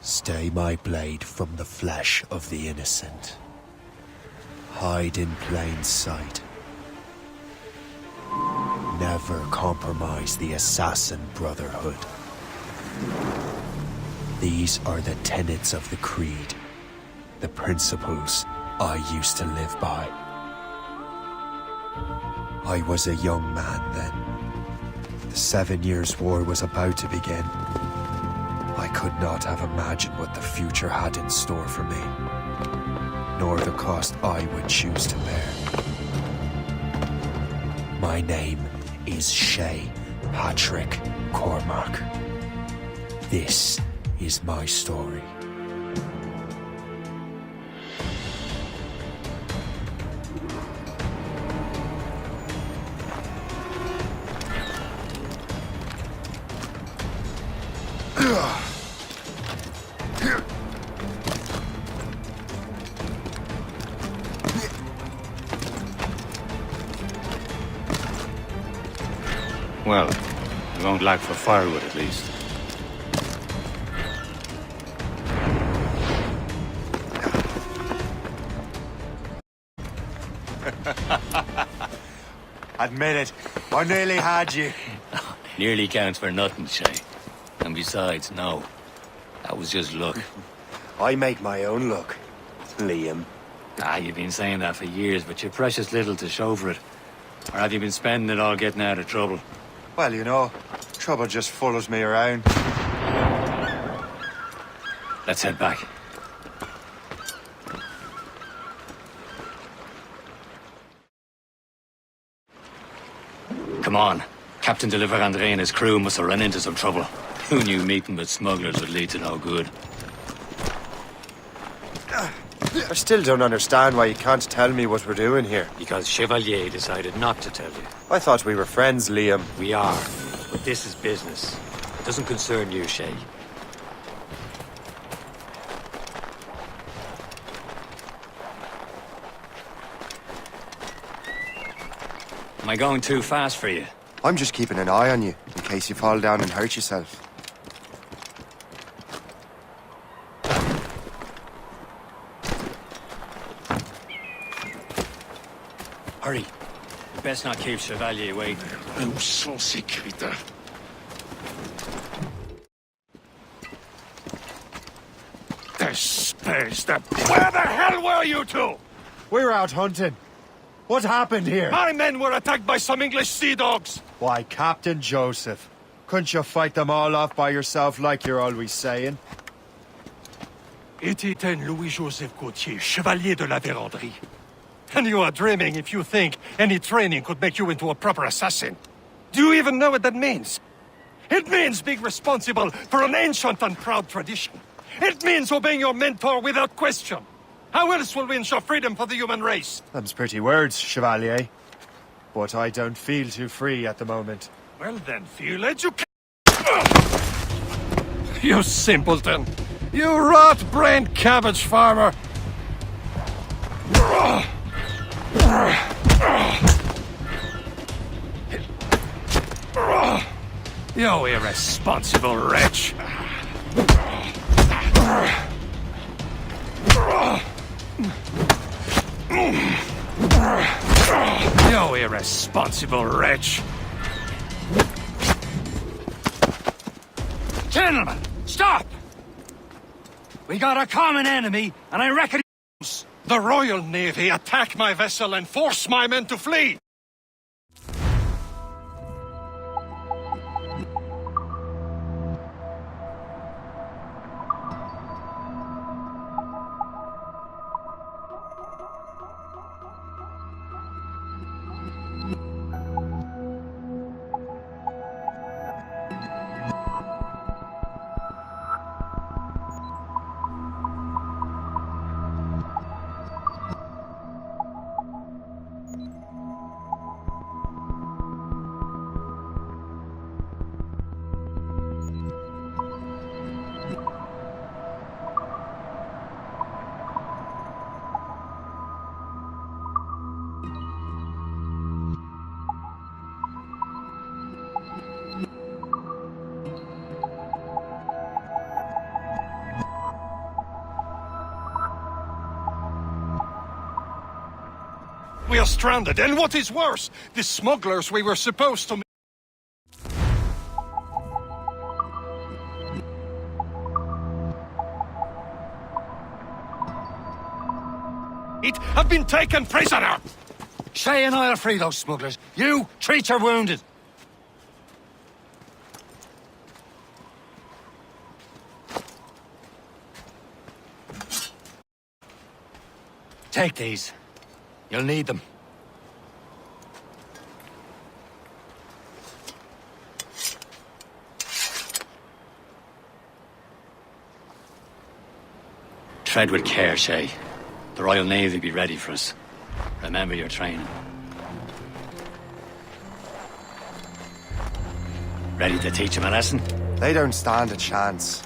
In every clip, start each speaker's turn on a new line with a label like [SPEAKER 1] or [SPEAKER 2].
[SPEAKER 1] Stay my blade from the flesh of the innocent. Hide in plain sight. Never compromise the assassin brotherhood. These are the tenets of the creed, the principles I used to live by. I was a young man then. The 7 Years' War was about to begin. I could not have imagined what the future had in store for me, nor the cost I would choose to bear. My name is Shay Patrick Cormac. This is my story.
[SPEAKER 2] Well, we won't lack for firewood at least.
[SPEAKER 1] Admit it, I nearly had you.
[SPEAKER 2] Nearly counts for nothing, Shay. And besides, no. That was just luck.
[SPEAKER 1] I make my own luck, Liam.
[SPEAKER 2] You've been saying that for years, but you're precious little to show for it. Or have you been spending it all getting out of trouble?
[SPEAKER 1] Well, you know, trouble just follows me around.
[SPEAKER 2] Let's head back. Come on. Captain de Andre and his crew must have run into some trouble. Who knew meeting with smugglers would lead to no good?
[SPEAKER 1] I still don't understand why you can't tell me what we're doing here.
[SPEAKER 2] Because Chevalier decided not to tell you.
[SPEAKER 1] I thought we were friends, Liam.
[SPEAKER 2] We are, but this is business. It doesn't concern you, Shay. Am I going too fast for you?
[SPEAKER 1] I'm just keeping an eye on you, in case you fall down and hurt yourself.
[SPEAKER 2] Hurry. You best not keep Chevalier waiting.
[SPEAKER 3] Où sont ces crétins? Where the hell were you two?
[SPEAKER 1] We were out hunting. What happened here?
[SPEAKER 3] My men were attacked by some English sea dogs.
[SPEAKER 1] Why, Captain Joseph, couldn't you fight them all off by yourself like you're always saying?
[SPEAKER 3] It était Louis-Joseph Gauthier, Chevalier de la Vérendrye. And you are dreaming if you think any training could make you into a proper assassin. Do you even know what that means? It means being responsible for an ancient and proud tradition. It means obeying your mentor without question. How else will we ensure freedom for the human race?
[SPEAKER 1] Them's pretty words, Chevalier. But I don't feel too free at the moment.
[SPEAKER 3] Well then, feel educated. You simpleton. You rot-brained cabbage farmer. You irresponsible wretch. You irresponsible wretch.
[SPEAKER 2] Gentlemen, stop! We got a common enemy, and I reckon...
[SPEAKER 3] The Royal Navy attack my vessel and force my men to flee! we are stranded, and what is worse, the smugglers we were supposed to... It have been taken prisoner!
[SPEAKER 2] Shay and I'll free those smugglers. You, treat your wounded. Take these. You'll need them. Tread with care, Shay. The Royal Navy be ready for us. Remember your training. Ready to teach them a lesson?
[SPEAKER 4] They don't stand a chance.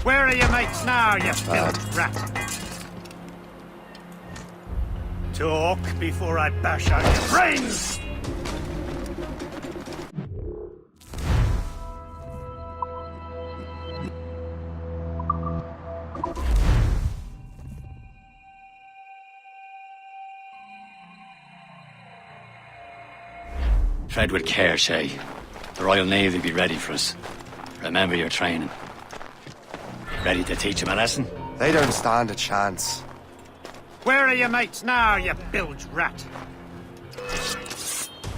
[SPEAKER 5] Where are your mates now, you filthy rat? Talk before I bash out your brains!
[SPEAKER 2] Tread with care, Shay. The Royal Navy be ready for us. Remember your training. Ready to teach them a lesson?
[SPEAKER 4] They don't stand a chance.
[SPEAKER 5] Where are your mates now, you bilge rat?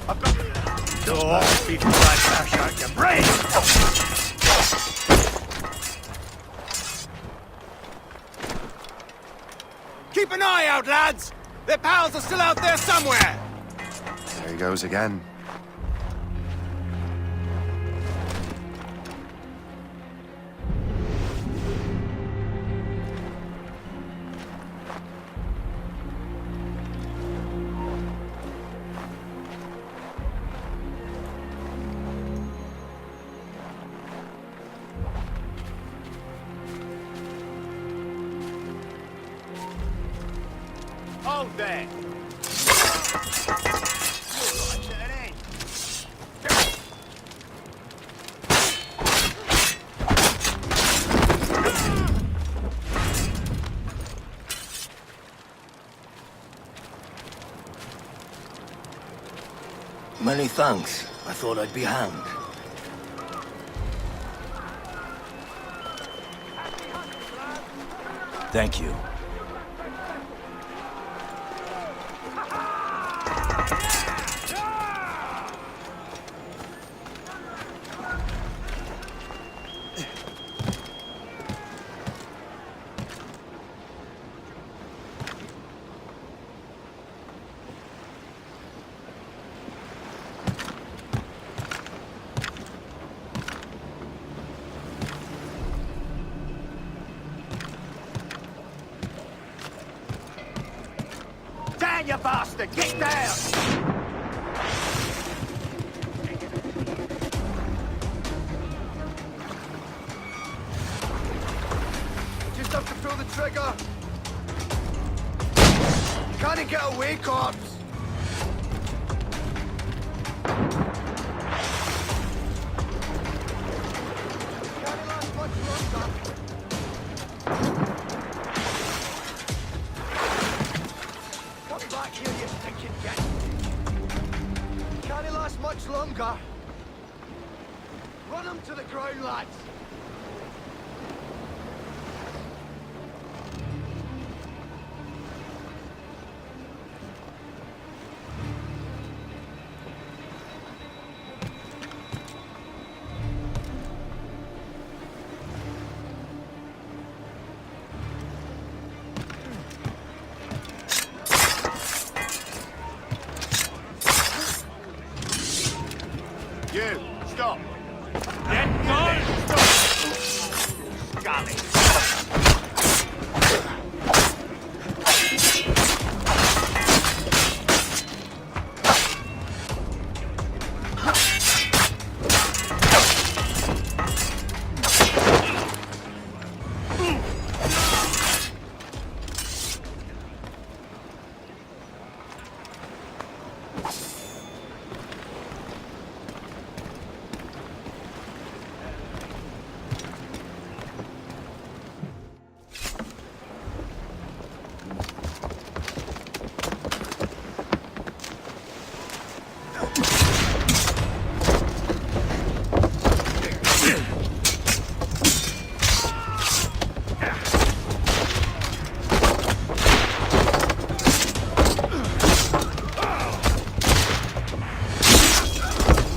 [SPEAKER 5] I've got... Talk before I bash out your brains!
[SPEAKER 6] Keep an eye out, lads! Their pals are still out there somewhere!
[SPEAKER 4] There he goes again.
[SPEAKER 6] Hold there!
[SPEAKER 7] Many thanks. I thought I'd be hanged. Thank you.
[SPEAKER 5] Down, you bastard! Get down!
[SPEAKER 6] Just have to pull the trigger! Can't get away, corpse! Can't last much longer! Come back here, you stinking git! Can't last much longer! Run him to the ground, lads!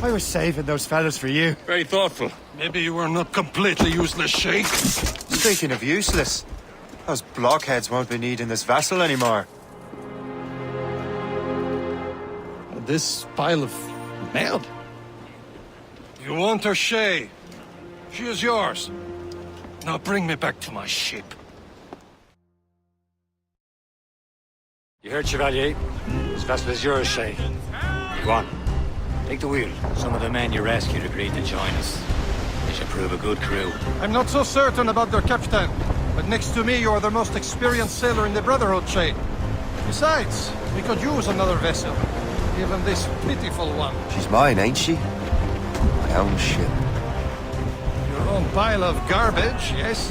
[SPEAKER 4] I was saving those fellas for you.
[SPEAKER 2] Very thoughtful.
[SPEAKER 3] Maybe you are not completely useless, Shay.
[SPEAKER 4] Speaking of useless, those blockheads won't be needing this vessel anymore.
[SPEAKER 3] This pile of mail. You want her, Shay? She is yours. Now bring me back to my ship.
[SPEAKER 2] You heard, Chevalier? This vessel is yours, Shay. Go on. Take the wheel. Some of the men you rescued agreed to join us. They should prove a good crew.
[SPEAKER 3] I'm not so certain about their captain, but next to me you are the most experienced sailor in the Brotherhood, Shay. Besides, we could use another vessel. Even this pitiful one.
[SPEAKER 4] She's mine, ain't she? My own ship.
[SPEAKER 3] Your own pile of garbage, yes?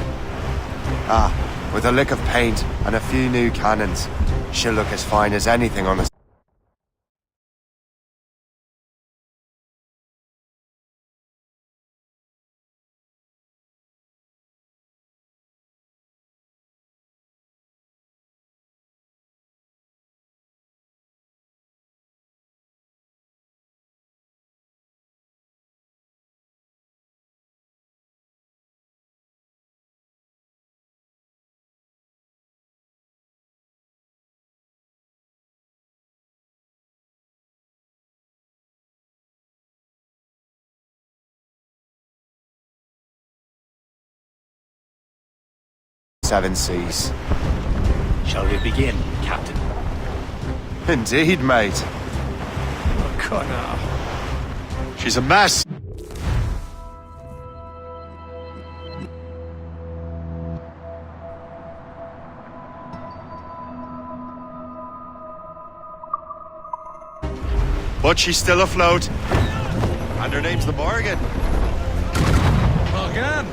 [SPEAKER 4] Ah, with a lick of paint and a few new cannons, she'll look as fine as anything on the... Seven seas.
[SPEAKER 2] Shall we begin, Captain?
[SPEAKER 4] Indeed, mate.
[SPEAKER 3] Oh, Connor.
[SPEAKER 4] She's a mess. But she's still afloat. And her name's the Morgan.
[SPEAKER 3] Morgan?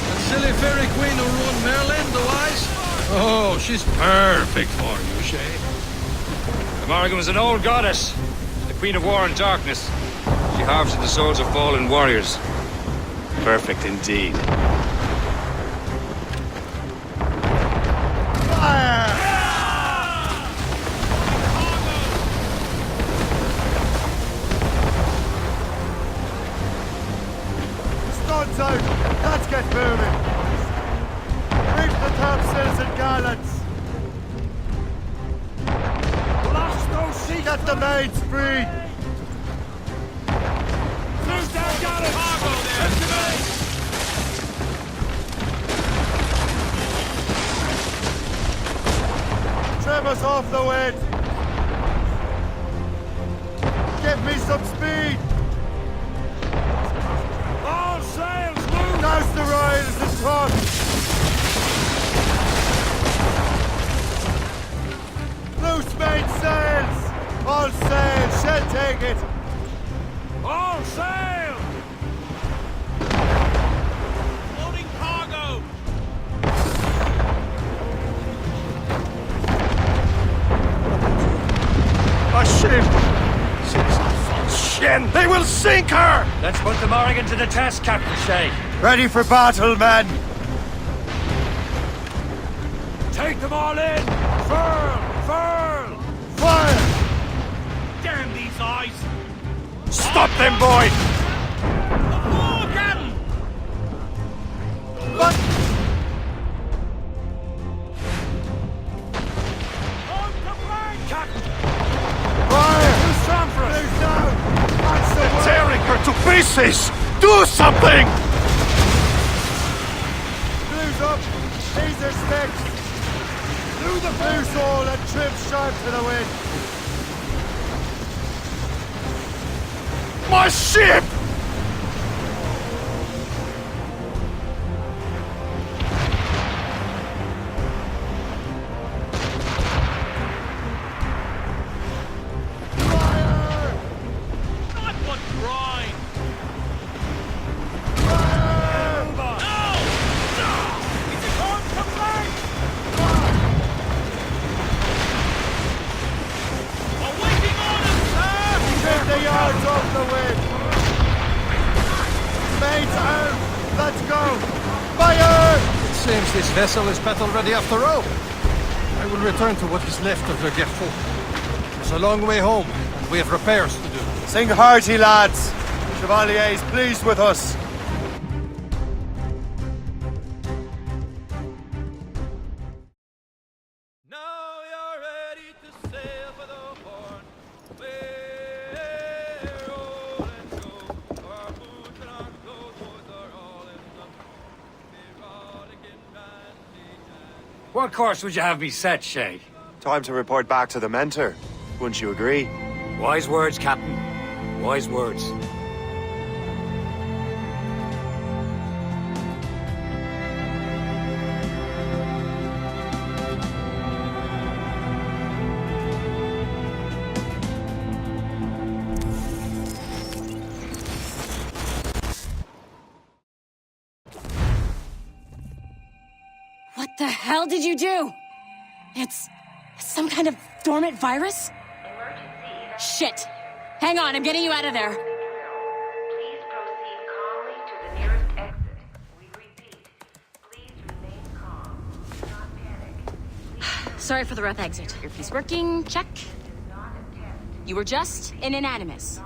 [SPEAKER 3] That silly fairy queen who ruined Merlin, the wise? Oh, she's perfect for you, Shay.
[SPEAKER 8] The Morrigan was an old goddess, the queen of war and darkness. She harvested the souls of fallen warriors. Perfect indeed.
[SPEAKER 4] Stunts out! Let's get moving! Reach the topsails and gallants!
[SPEAKER 5] Blast those seats!
[SPEAKER 4] Get the mains free!
[SPEAKER 5] Move down, gallants! Cargo there!
[SPEAKER 4] Trim us off the wind! Give me some speed!
[SPEAKER 5] All sails loose!
[SPEAKER 4] Douse the royals and truck! Loose main sails! All sails, shall take it!
[SPEAKER 5] All sail! Loading cargo!
[SPEAKER 3] A ship! She's a false shin! They will sink her!
[SPEAKER 2] Let's put the Morrigan to the test, Captain Shay.
[SPEAKER 4] Ready for battle, men!
[SPEAKER 5] Take them all in! Furl! Furl!
[SPEAKER 4] Fire!
[SPEAKER 5] Damn these eyes!
[SPEAKER 3] Stop them, boy!
[SPEAKER 5] Morgan!
[SPEAKER 4] But
[SPEAKER 5] On the flank! Captain!
[SPEAKER 4] fire!
[SPEAKER 5] Too strong for us!
[SPEAKER 4] Loose down! That's the
[SPEAKER 3] They're
[SPEAKER 4] word!
[SPEAKER 3] tearing her to pieces! Do something!
[SPEAKER 4] Blues up! These are sticks! Through the loose all and trim sharp to the wind!
[SPEAKER 3] My ship!
[SPEAKER 4] Fire!
[SPEAKER 5] Not one grind!
[SPEAKER 4] Fire!
[SPEAKER 5] Move on! No! It's a corn to flank! Awaiting orders, sir!
[SPEAKER 4] Trim the yards off the wind! Mains out! Let's go! Fire!
[SPEAKER 3] It seems this vessel is battle ready after all. I will return to what is left of the Gerfaut. It's a long way home, and we have repairs to do.
[SPEAKER 4] Sing hearty, lads. Chevalier is pleased with us.
[SPEAKER 2] What course would you have me set, Shay?
[SPEAKER 1] Time to report back to the mentor. Wouldn't you agree?
[SPEAKER 2] Wise words, Captain. Wise words.
[SPEAKER 9] What the hell did you do? It's some kind of dormant virus? Shit! Hang on, I'm getting you out of there.
[SPEAKER 10] Please proceed calmly to the nearest exit. We repeat, please remain calm. Do not panic.
[SPEAKER 9] Sorry for the rough exit. Earpiece working, check.
[SPEAKER 10] Not attempt.
[SPEAKER 9] You were just in an animus.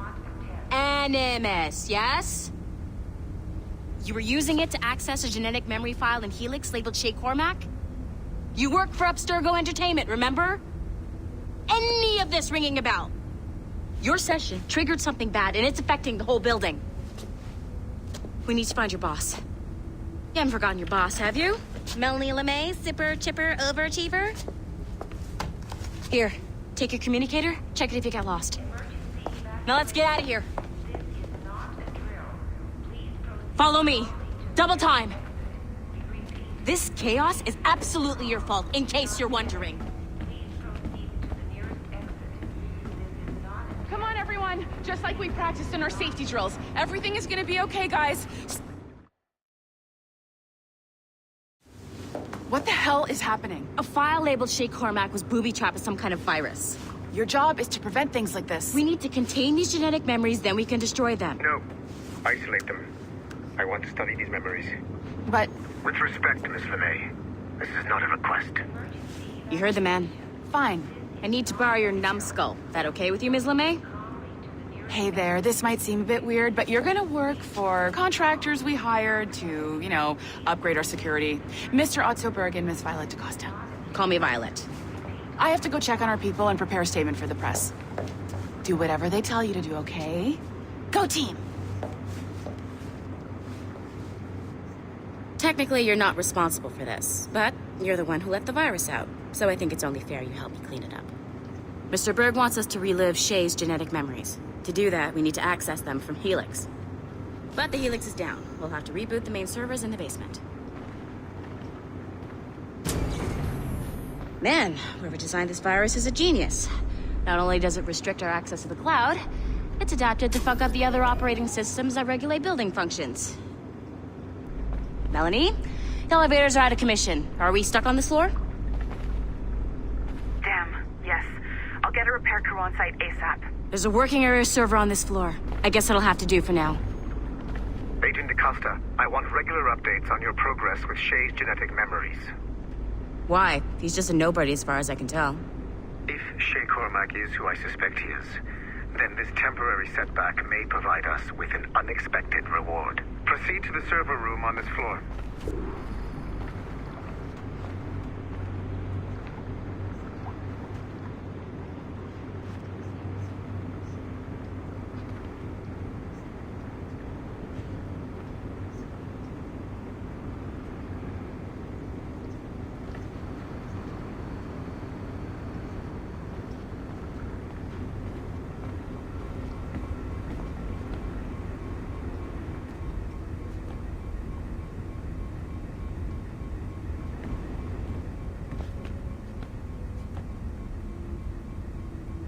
[SPEAKER 9] Animus, yes? You were using it to access a genetic memory file in Helix labeled Shay Cormac? You work for Abstergo Entertainment, remember? Any of this ringing a bell? Your session triggered something bad, and it's affecting the whole building. We need to find your boss. You haven't forgotten your boss, have you? Melanie LeMay, zipper, chipper, overachiever? Here, take your communicator, check it if you got lost. Now let's get out of here.
[SPEAKER 10] This is not a drill. Please proceed.
[SPEAKER 9] Follow me. Double time.
[SPEAKER 10] We repeat,
[SPEAKER 9] This chaos is absolutely your fault, in case you're wondering.
[SPEAKER 10] please proceed to the nearest exit. This is not a
[SPEAKER 11] Come on, everyone! Just like we practiced in our safety drills. Everything is gonna be okay, guys. What the hell is happening?
[SPEAKER 9] A file labeled Shay Cormac was booby-trapped with some kind of virus.
[SPEAKER 11] Your job is to prevent things like this.
[SPEAKER 9] We need to contain these genetic memories, then we can destroy them.
[SPEAKER 12] No. Isolate them. I want to study these memories.
[SPEAKER 11] But
[SPEAKER 12] With respect, Miss LeMay, this is not a request.
[SPEAKER 9] You heard the man.
[SPEAKER 11] fine.
[SPEAKER 9] I need to borrow your numbskull. That okay with you, Ms. LeMay?
[SPEAKER 11] Hey there, this might seem a bit weird, but you're gonna work for contractors we hired to, upgrade our security. Mr. Otto Berg and Miss Violet DaCosta.
[SPEAKER 9] Call me Violet.
[SPEAKER 11] I have to go check on our people and prepare a statement for the press. Do whatever they tell you to do, okay? Go team!
[SPEAKER 9] Technically, you're not responsible for this, but you're the one who let the virus out, so I think it's only fair you help me clean it up. Mr. Berg wants us to relive Shay's genetic memories. To do that, we need to access them from Helix. But the Helix is down. We'll have to reboot the main servers in the basement. Man, whoever designed this virus is a genius. Not only does it restrict our access to the cloud, it's adapted to fuck up the other operating systems that regulate building functions. Melanie, the elevators are out of commission. Are we stuck on this floor?
[SPEAKER 10] Damn, yes. I'll get a repair crew on site ASAP.
[SPEAKER 9] There's a working area server on this floor. I guess that'll have to do for now.
[SPEAKER 12] Agent DaCosta, I want regular updates on your progress with Shay's genetic memories.
[SPEAKER 9] Why? He's just a nobody as far as I can tell.
[SPEAKER 12] If Shay Cormac is who I suspect he is, then this temporary setback may provide us with an unexpected reward. Proceed to the server room on this floor.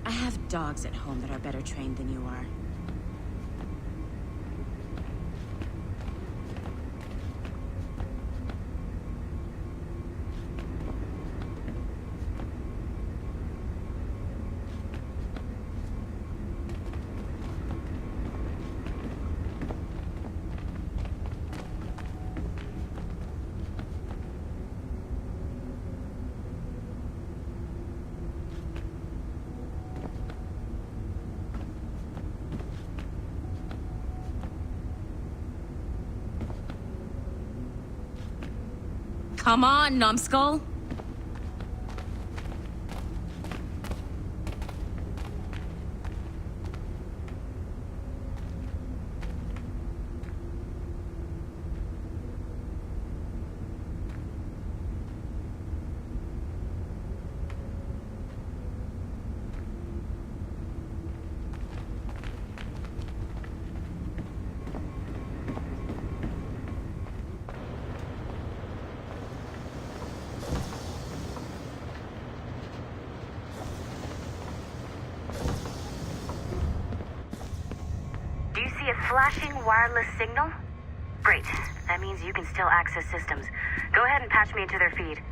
[SPEAKER 9] I have dogs at home that are better trained than you are. Come on, numbskull.
[SPEAKER 10] Do you see a flashing wireless signal? Great. That means you can still access systems. Go ahead and patch me into their feed.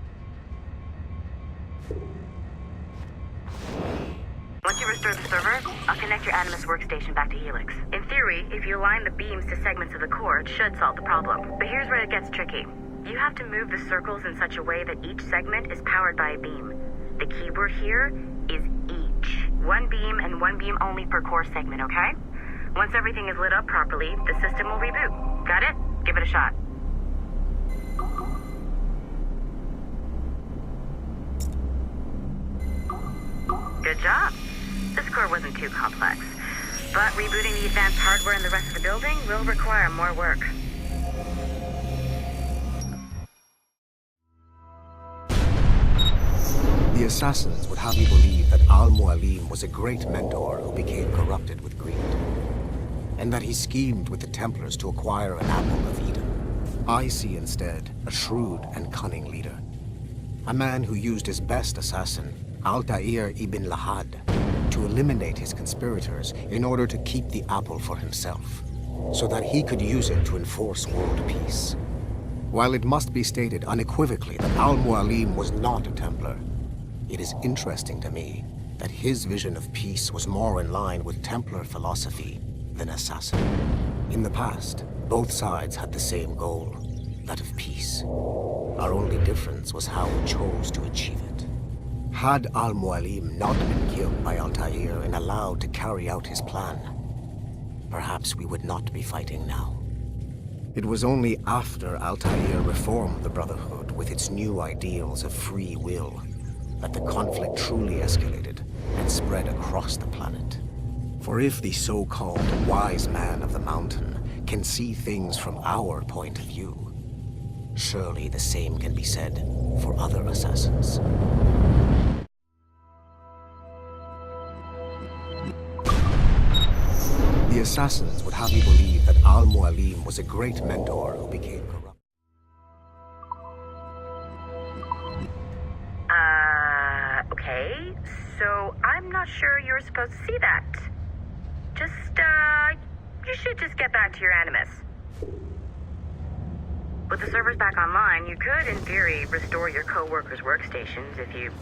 [SPEAKER 10] Once you restore the server, I'll connect your Animus workstation back to Helix. In theory, if you align the beams to segments of the core, it should solve the problem. But here's where it gets tricky. You have to move the circles in such a way that each segment is powered by a beam. The keyword here is each. One beam and one beam only per core segment, okay? Once everything is lit up properly, the system will reboot. Got it? Give it a shot. Good job. This core wasn't too complex, but rebooting the advanced hardware in the rest of the building will require more work.
[SPEAKER 13] The assassins would have you believe that Al-Mualim was a great mentor who became corrupted with greed, and that he schemed with the Templars to acquire an apple of Eden. I see instead a shrewd and cunning leader, a man who used his best assassin, Altair ibn Lahad, to eliminate his conspirators in order to keep the apple for himself, so that he could use it to enforce world peace. While it must be stated unequivocally that Al-Mualim was not a Templar, it is interesting to me that his vision of peace was more in line with Templar philosophy than assassin. In the past, both sides had the same goal, that of peace. Our only difference was how we chose to achieve it. Had Al-Mualim not been killed by Altair and allowed to carry out his plan, perhaps we would not be fighting now. It was only after Altair reformed the Brotherhood with its new ideals of free will that the conflict truly escalated and spread across the planet. For if the so-called wise man of the mountain can see things from our point of view, surely the same can be said for other assassins. The assassins would have you believe that Al-Mualim was a great mentor who became corrupt.
[SPEAKER 10] Okay, so I'm not sure you're supposed to see that. You should just get back to your Animus. With the servers back online, you could, in theory, restore your co-workers' workstations if you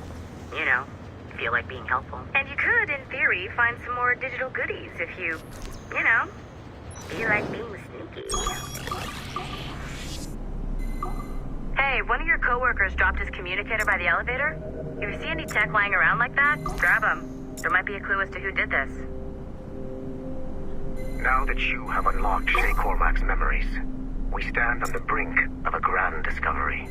[SPEAKER 10] feel like being helpful. And you could, in theory, find some more digital goodies if you, feel like being sneaky. Hey, one of your co-workers dropped his communicator by the elevator. If you see any tech lying around like that, grab them. There might be a clue as to who did this.
[SPEAKER 12] Now that you have unlocked Shay Cormac's memories, we stand on the brink of a grand discovery.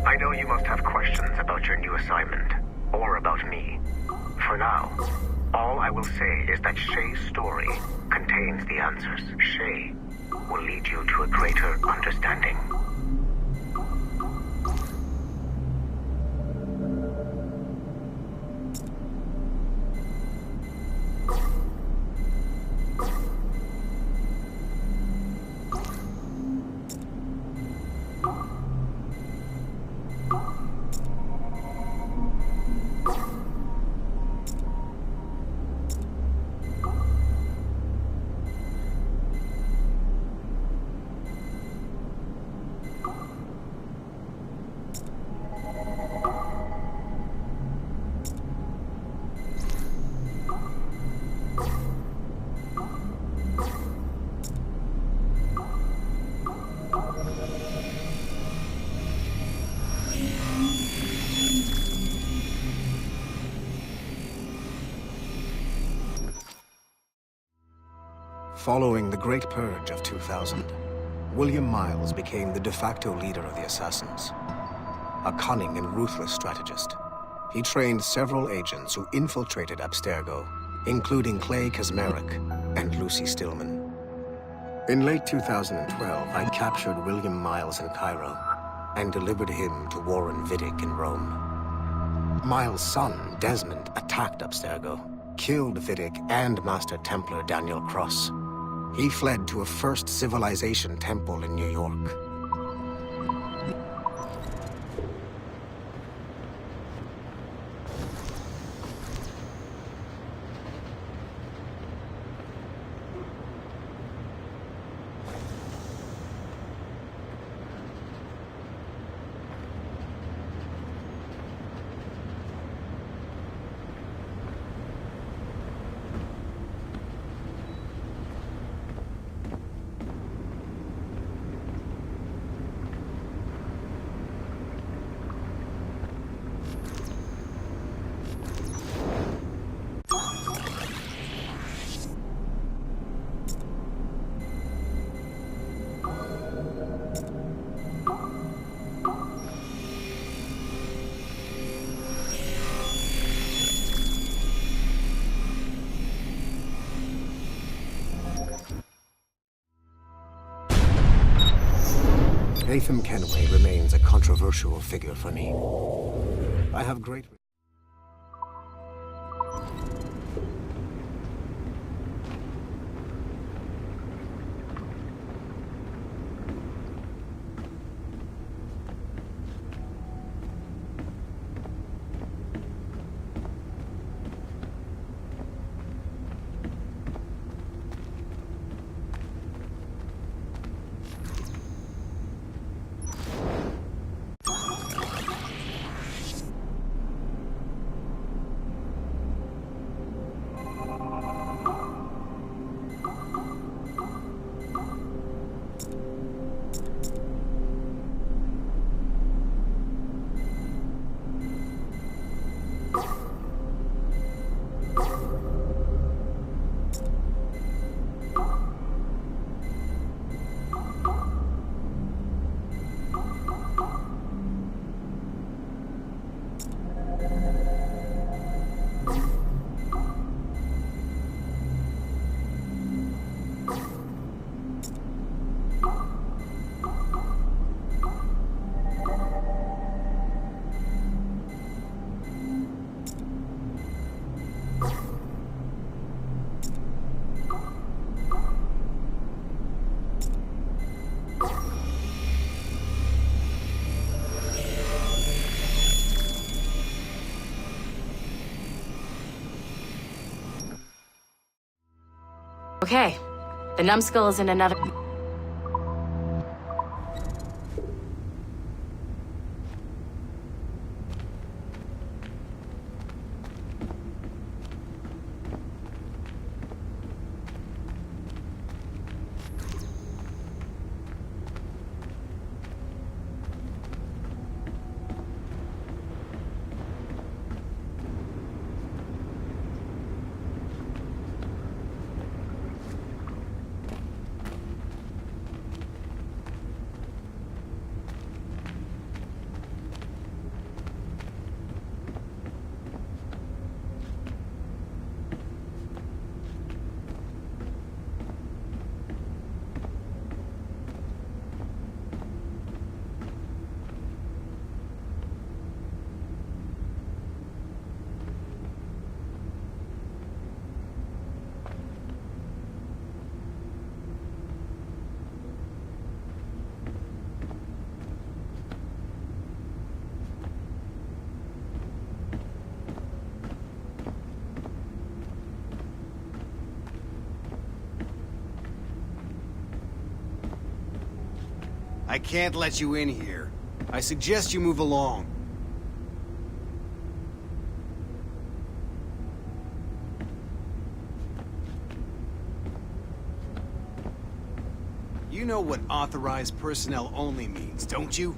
[SPEAKER 12] I know you must have questions about your new assignment, or about me. For now, all I will say is that Shay's story contains the answers. Shay will lead you to a greater understanding.
[SPEAKER 13] Following the Great Purge of 2000, William Miles became the de facto leader of the Assassins. A cunning and ruthless strategist, he trained several agents who infiltrated Abstergo, including Clay Kazmarek and Lucy Stillman. In late 2012, I captured William Miles in Cairo and delivered him to Warren Vidic in Rome. Miles' son, Desmond, attacked Abstergo, killed Vidic and Master Templar Daniel Cross. He fled to a First Civilization temple in New York. Latham Kenway remains a controversial figure for me. I have great...
[SPEAKER 9] Okay, the numbskull is in another...
[SPEAKER 6] I can't let you in here. I suggest you move along. You know what authorized personnel only means, don't you?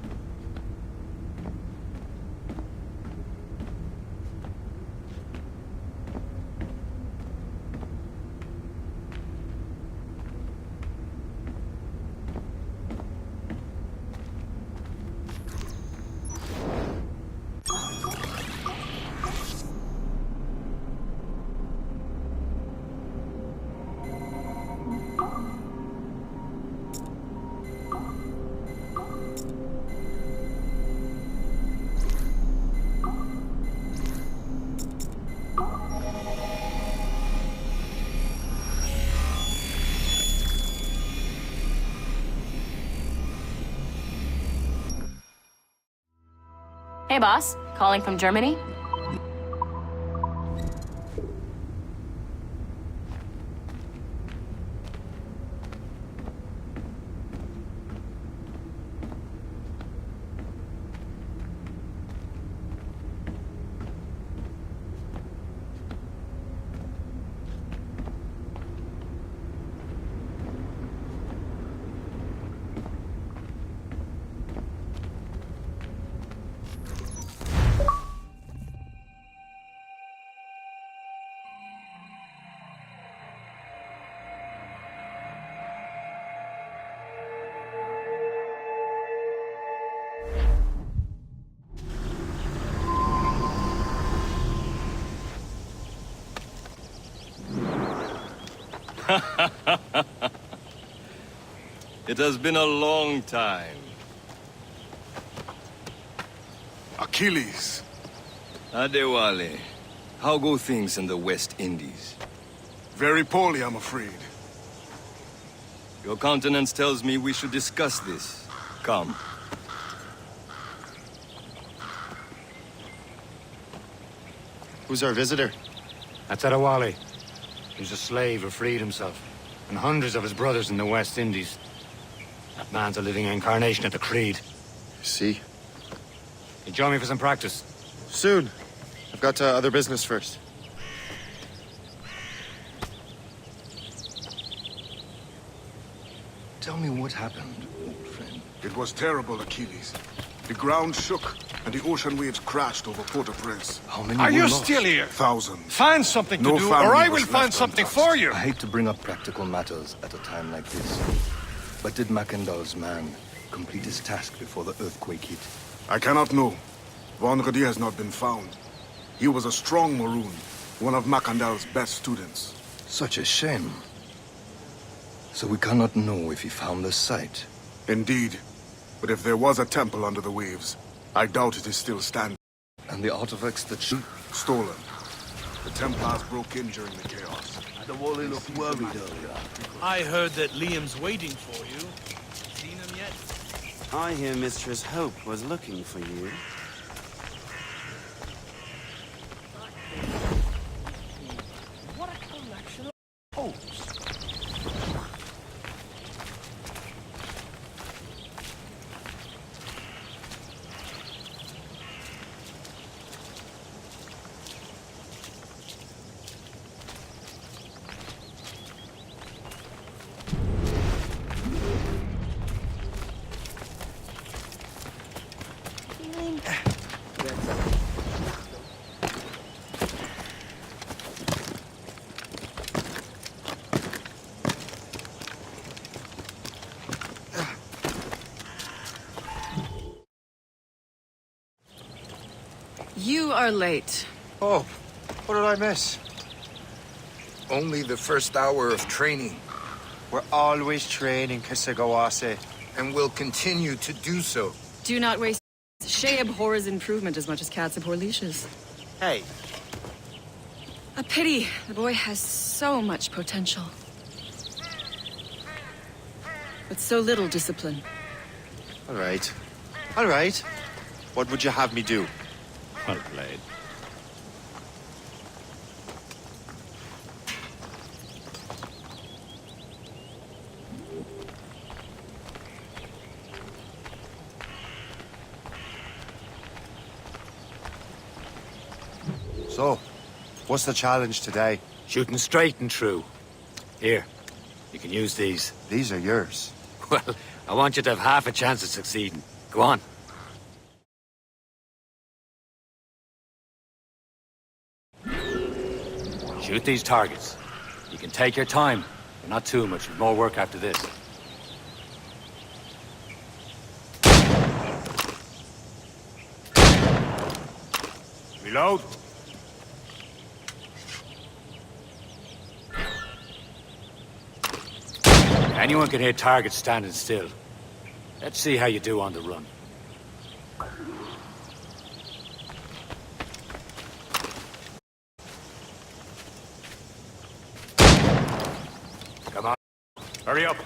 [SPEAKER 9] Hey, boss. Calling from Germany?
[SPEAKER 14] It has been a long time.
[SPEAKER 15] Achilles.
[SPEAKER 14] Adewale, how go things in the West Indies?
[SPEAKER 15] Very poorly, I'm afraid.
[SPEAKER 14] Your countenance tells me we should discuss this. Come.
[SPEAKER 16] Who's our visitor?
[SPEAKER 2] That's Adewale. He's a slave who freed himself, and hundreds of his brothers in the West Indies. That man's a living incarnation of the Creed.
[SPEAKER 16] See?
[SPEAKER 2] You join me for some practice?
[SPEAKER 16] Soon. I've got other business first.
[SPEAKER 14] Tell me what happened, old friend.
[SPEAKER 15] It was terrible, Achilles. The ground shook, and the ocean waves crashed over Port-au-Prince.
[SPEAKER 14] How many
[SPEAKER 3] Are
[SPEAKER 14] were
[SPEAKER 3] you
[SPEAKER 14] lost?
[SPEAKER 3] still here?
[SPEAKER 15] Thousands.
[SPEAKER 3] Find something to
[SPEAKER 15] No
[SPEAKER 3] do,
[SPEAKER 15] family
[SPEAKER 3] or I
[SPEAKER 15] was
[SPEAKER 3] will find
[SPEAKER 15] left
[SPEAKER 3] something
[SPEAKER 15] untouched.
[SPEAKER 3] for you.
[SPEAKER 14] I hate to bring up practical matters at a time like this. But did Mackandal's man complete his task before the earthquake hit?
[SPEAKER 15] I cannot know. Vendredi has not been found. He was a strong Maroon, one of Macandal's best students.
[SPEAKER 14] Such a shame. So we cannot know if he found the site.
[SPEAKER 15] Indeed. But if there was a temple under the waves, I doubt it is still standing.
[SPEAKER 14] And the artifacts that she...
[SPEAKER 15] Stolen. The Templars broke in during the chaos.
[SPEAKER 7] Adewale looked worried earlier.
[SPEAKER 6] I heard that Liam's waiting for you. Seen him yet?
[SPEAKER 17] I hear Mistress Hope was looking for you.
[SPEAKER 6] What a collection of hopes.
[SPEAKER 11] You are late.
[SPEAKER 1] Oh, what did I miss? Only the first hour of training. We're always training, Kasagawase. And will continue to do so.
[SPEAKER 11] Do not waste. Shay abhors improvement as much as cats abhor leashes.
[SPEAKER 6] Hey.
[SPEAKER 11] A pity. The boy has so much potential. But so little discipline.
[SPEAKER 16] All right. All right. What would you have me do?
[SPEAKER 2] Well played.
[SPEAKER 16] So, what's the challenge today?
[SPEAKER 2] Shooting straight and true. Here, you can use these.
[SPEAKER 16] These are yours.
[SPEAKER 2] Well, I want you to have half a chance of succeeding. Go on. Shoot these targets. You can take your time, but not too much. More work after this.
[SPEAKER 15] Reload.
[SPEAKER 2] Anyone can hit targets standing still. Let's see how you do on the run. Come on. Hurry up.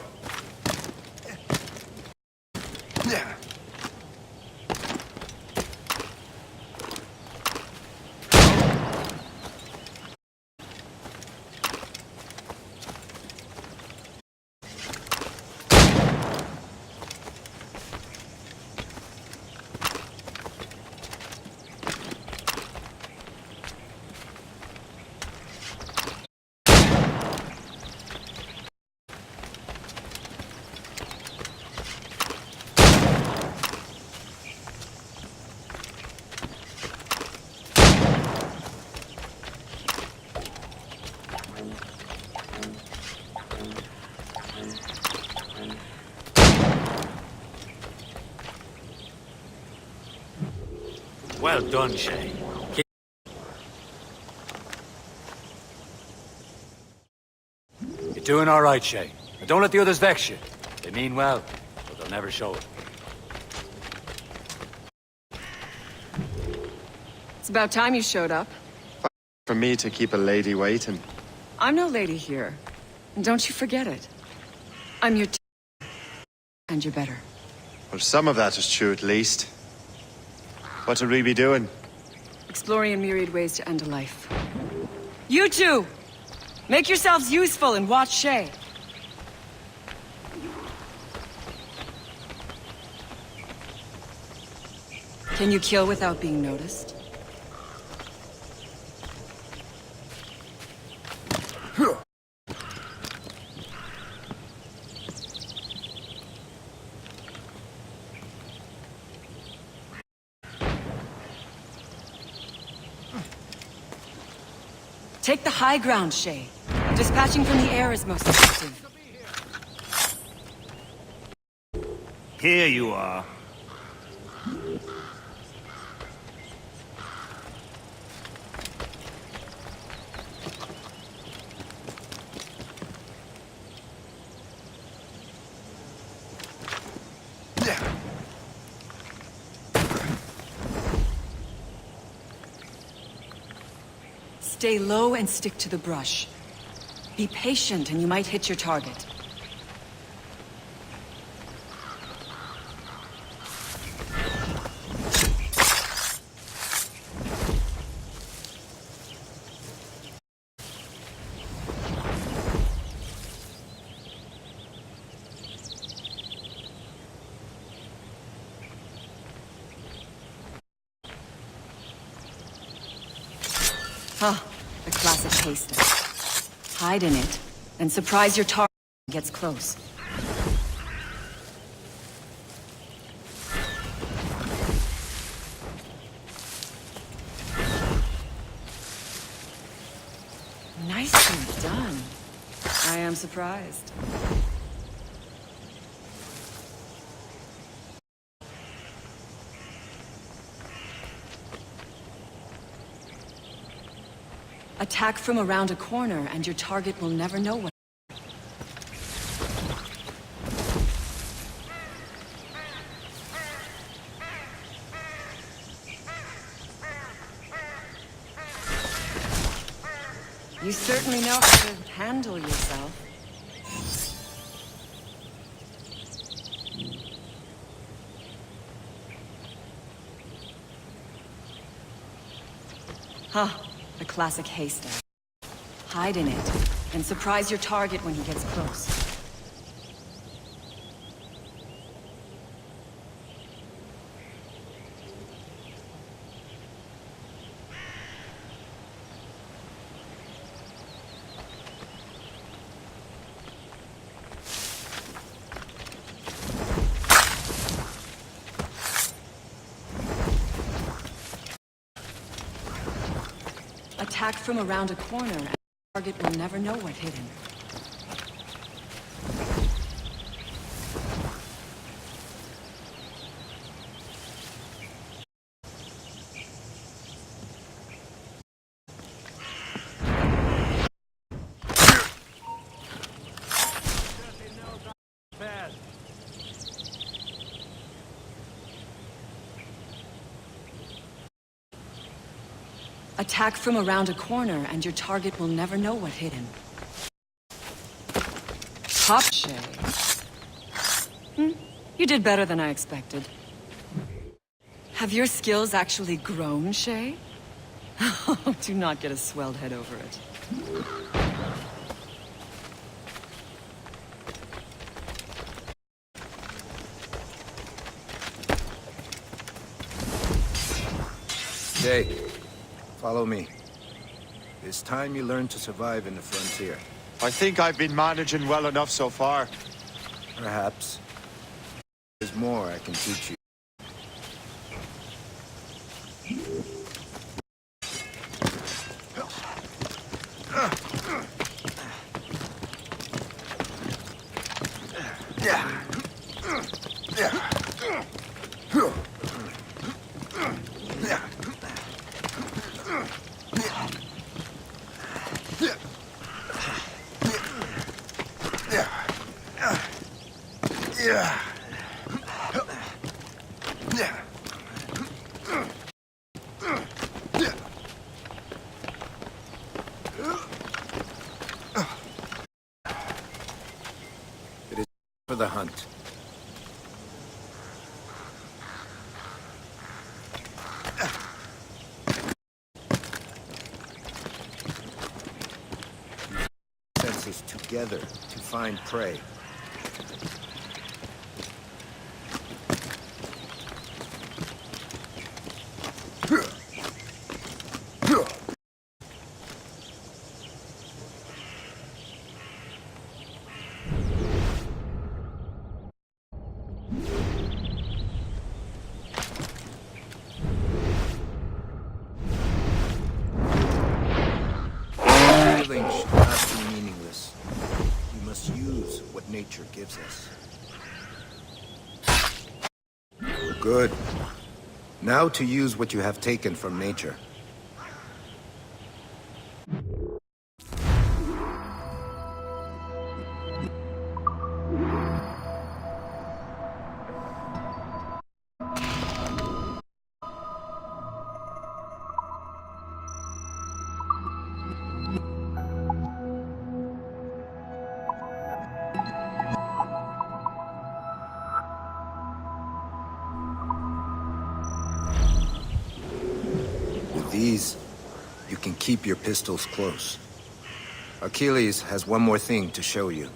[SPEAKER 2] Well done, Shay. You're doing all right, Shay. And don't let the others vex you. They mean well, but they'll never show it.
[SPEAKER 18] It's about time you showed up.
[SPEAKER 16] For me to keep a lady waiting.
[SPEAKER 18] I'm no lady here. And don't you forget it. I'm your and you're better.
[SPEAKER 16] Well, some of that is true at least. What would we be doing?
[SPEAKER 18] Exploring a myriad ways to end a life. You two! Make yourselves useful and watch Shay. Can you kill without being noticed? Take the high ground, Shay. Dispatching from the air is most effective.
[SPEAKER 5] Here you are.
[SPEAKER 18] Stay low and stick to the brush. Be patient and you might hit your target. Huh, the classic haystack. Hide in it, and surprise your target when it gets close. Nicely done. I am surprised. Attack from around a corner, and your target will never know what. You certainly know how to handle yourself. Huh. The classic haystack. Hide in it, and surprise your target when he gets close. Attack from around a corner, and the target will never know what hit him. Attack from around a corner, and your target will never know what hit him. Pop Shay. You did better than I expected. Have your skills actually grown, Shay? Do not get a swelled head over it.
[SPEAKER 14] Jake. Follow me. It's time you learn to survive in the frontier.
[SPEAKER 16] I think I've been managing well enough so far.
[SPEAKER 14] Perhaps. There's more I can teach you. Yeah.
[SPEAKER 13] It is for the hunt. Senses together to find prey. Killing should not be meaningless. We must use what nature gives us. Good. Now to use what you have taken from nature. These, you can keep your pistols close. Achilles has one more thing to show you.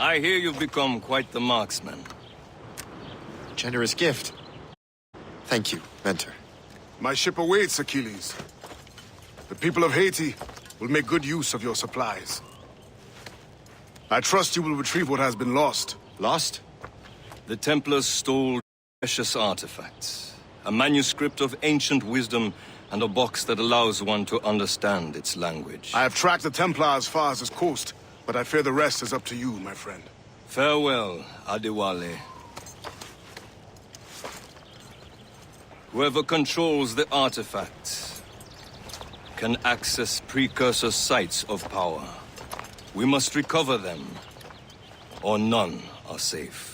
[SPEAKER 8] I hear you've become quite the marksman.
[SPEAKER 16] Generous gift. Thank you, Mentor.
[SPEAKER 15] My ship awaits, Achilles. The people of Haiti will make good use of your supplies. I trust you will retrieve what has been lost.
[SPEAKER 16] Lost?
[SPEAKER 8] The Templars stole precious artifacts. A manuscript of ancient wisdom and a box that allows one to understand its language.
[SPEAKER 15] I have tracked the Templar as far as this coast, but I fear the rest is up to you, my friend.
[SPEAKER 8] Farewell, Adewale. Whoever controls the artifacts can access precursor sites of power. We must recover them, or none are safe.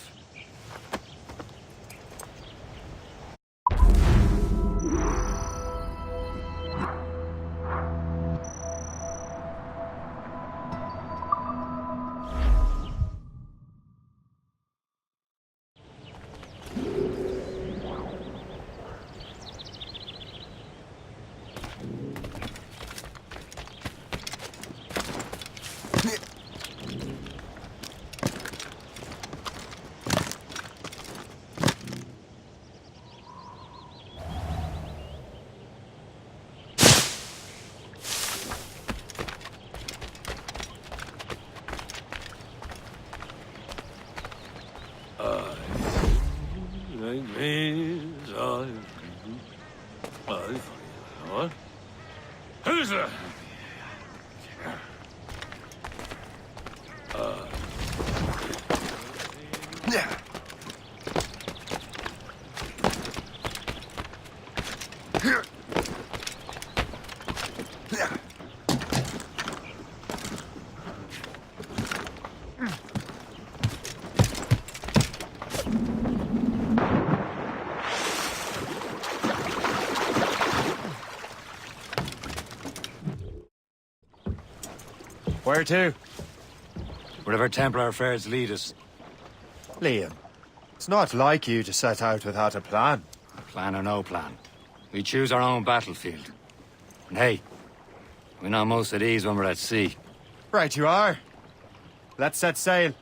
[SPEAKER 16] Where to?
[SPEAKER 2] Wherever Templar affairs lead us.
[SPEAKER 16] Liam, it's not like you to set out without a plan.
[SPEAKER 2] Plan or no plan. We choose our own battlefield. And hey, we know most at ease when we're at sea.
[SPEAKER 16] Right you are. Let's set sail.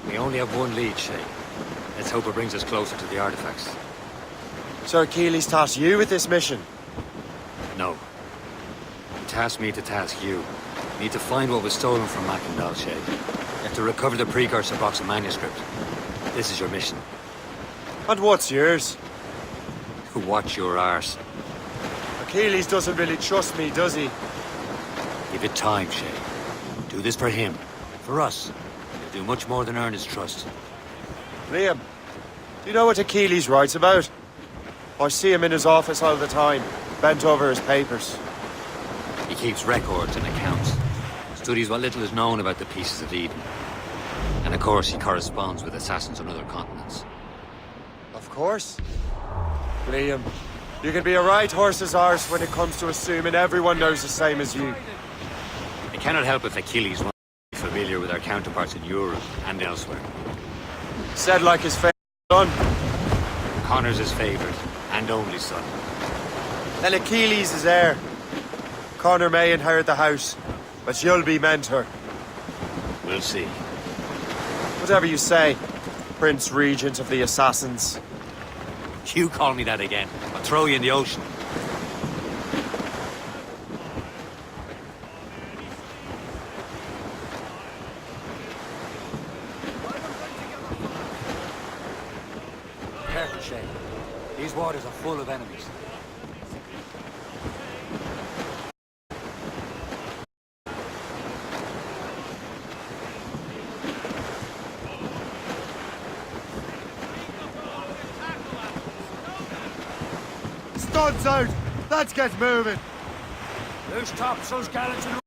[SPEAKER 2] We only have one lead, Shay. Let's hope it brings us closer to the artifacts.
[SPEAKER 16] Sir Keely's tasked you with this mission.
[SPEAKER 2] No. He tasked me to task you. We need to find what was stolen from Mackendal, Shay. You have to recover the precursor box of manuscript. This is your mission.
[SPEAKER 16] And what's yours?
[SPEAKER 2] Watch your arse.
[SPEAKER 16] Achilles doesn't really trust me, does he?
[SPEAKER 2] Give it time, Shay. Do this for him. For us. You'll do much more than earn his trust.
[SPEAKER 16] Liam, do you know what Achilles writes about? I see him in his office all the time, bent over his papers.
[SPEAKER 2] He keeps records and accounts. Studies what little is known about the pieces of Eden. And of course, he corresponds with assassins on other continents.
[SPEAKER 16] Of course. Liam, you can be a right horse's arse when it comes to assuming everyone knows the same as you.
[SPEAKER 2] I cannot help if Achilles wants to be familiar with our counterparts in Europe and elsewhere.
[SPEAKER 16] Said like his favourite son.
[SPEAKER 2] Connor's his favourite and only son.
[SPEAKER 16] Then Achilles is heir. Connor may inherit the house, but you'll be mentor.
[SPEAKER 2] We'll see.
[SPEAKER 16] Whatever you say, Prince Regent of the Assassins.
[SPEAKER 2] You call me that again, I'll throw you in the ocean. Careful, Shay. These waters are full of enemies.
[SPEAKER 4] Studs out! Let's get moving!
[SPEAKER 5] Loose topsails, gallants and...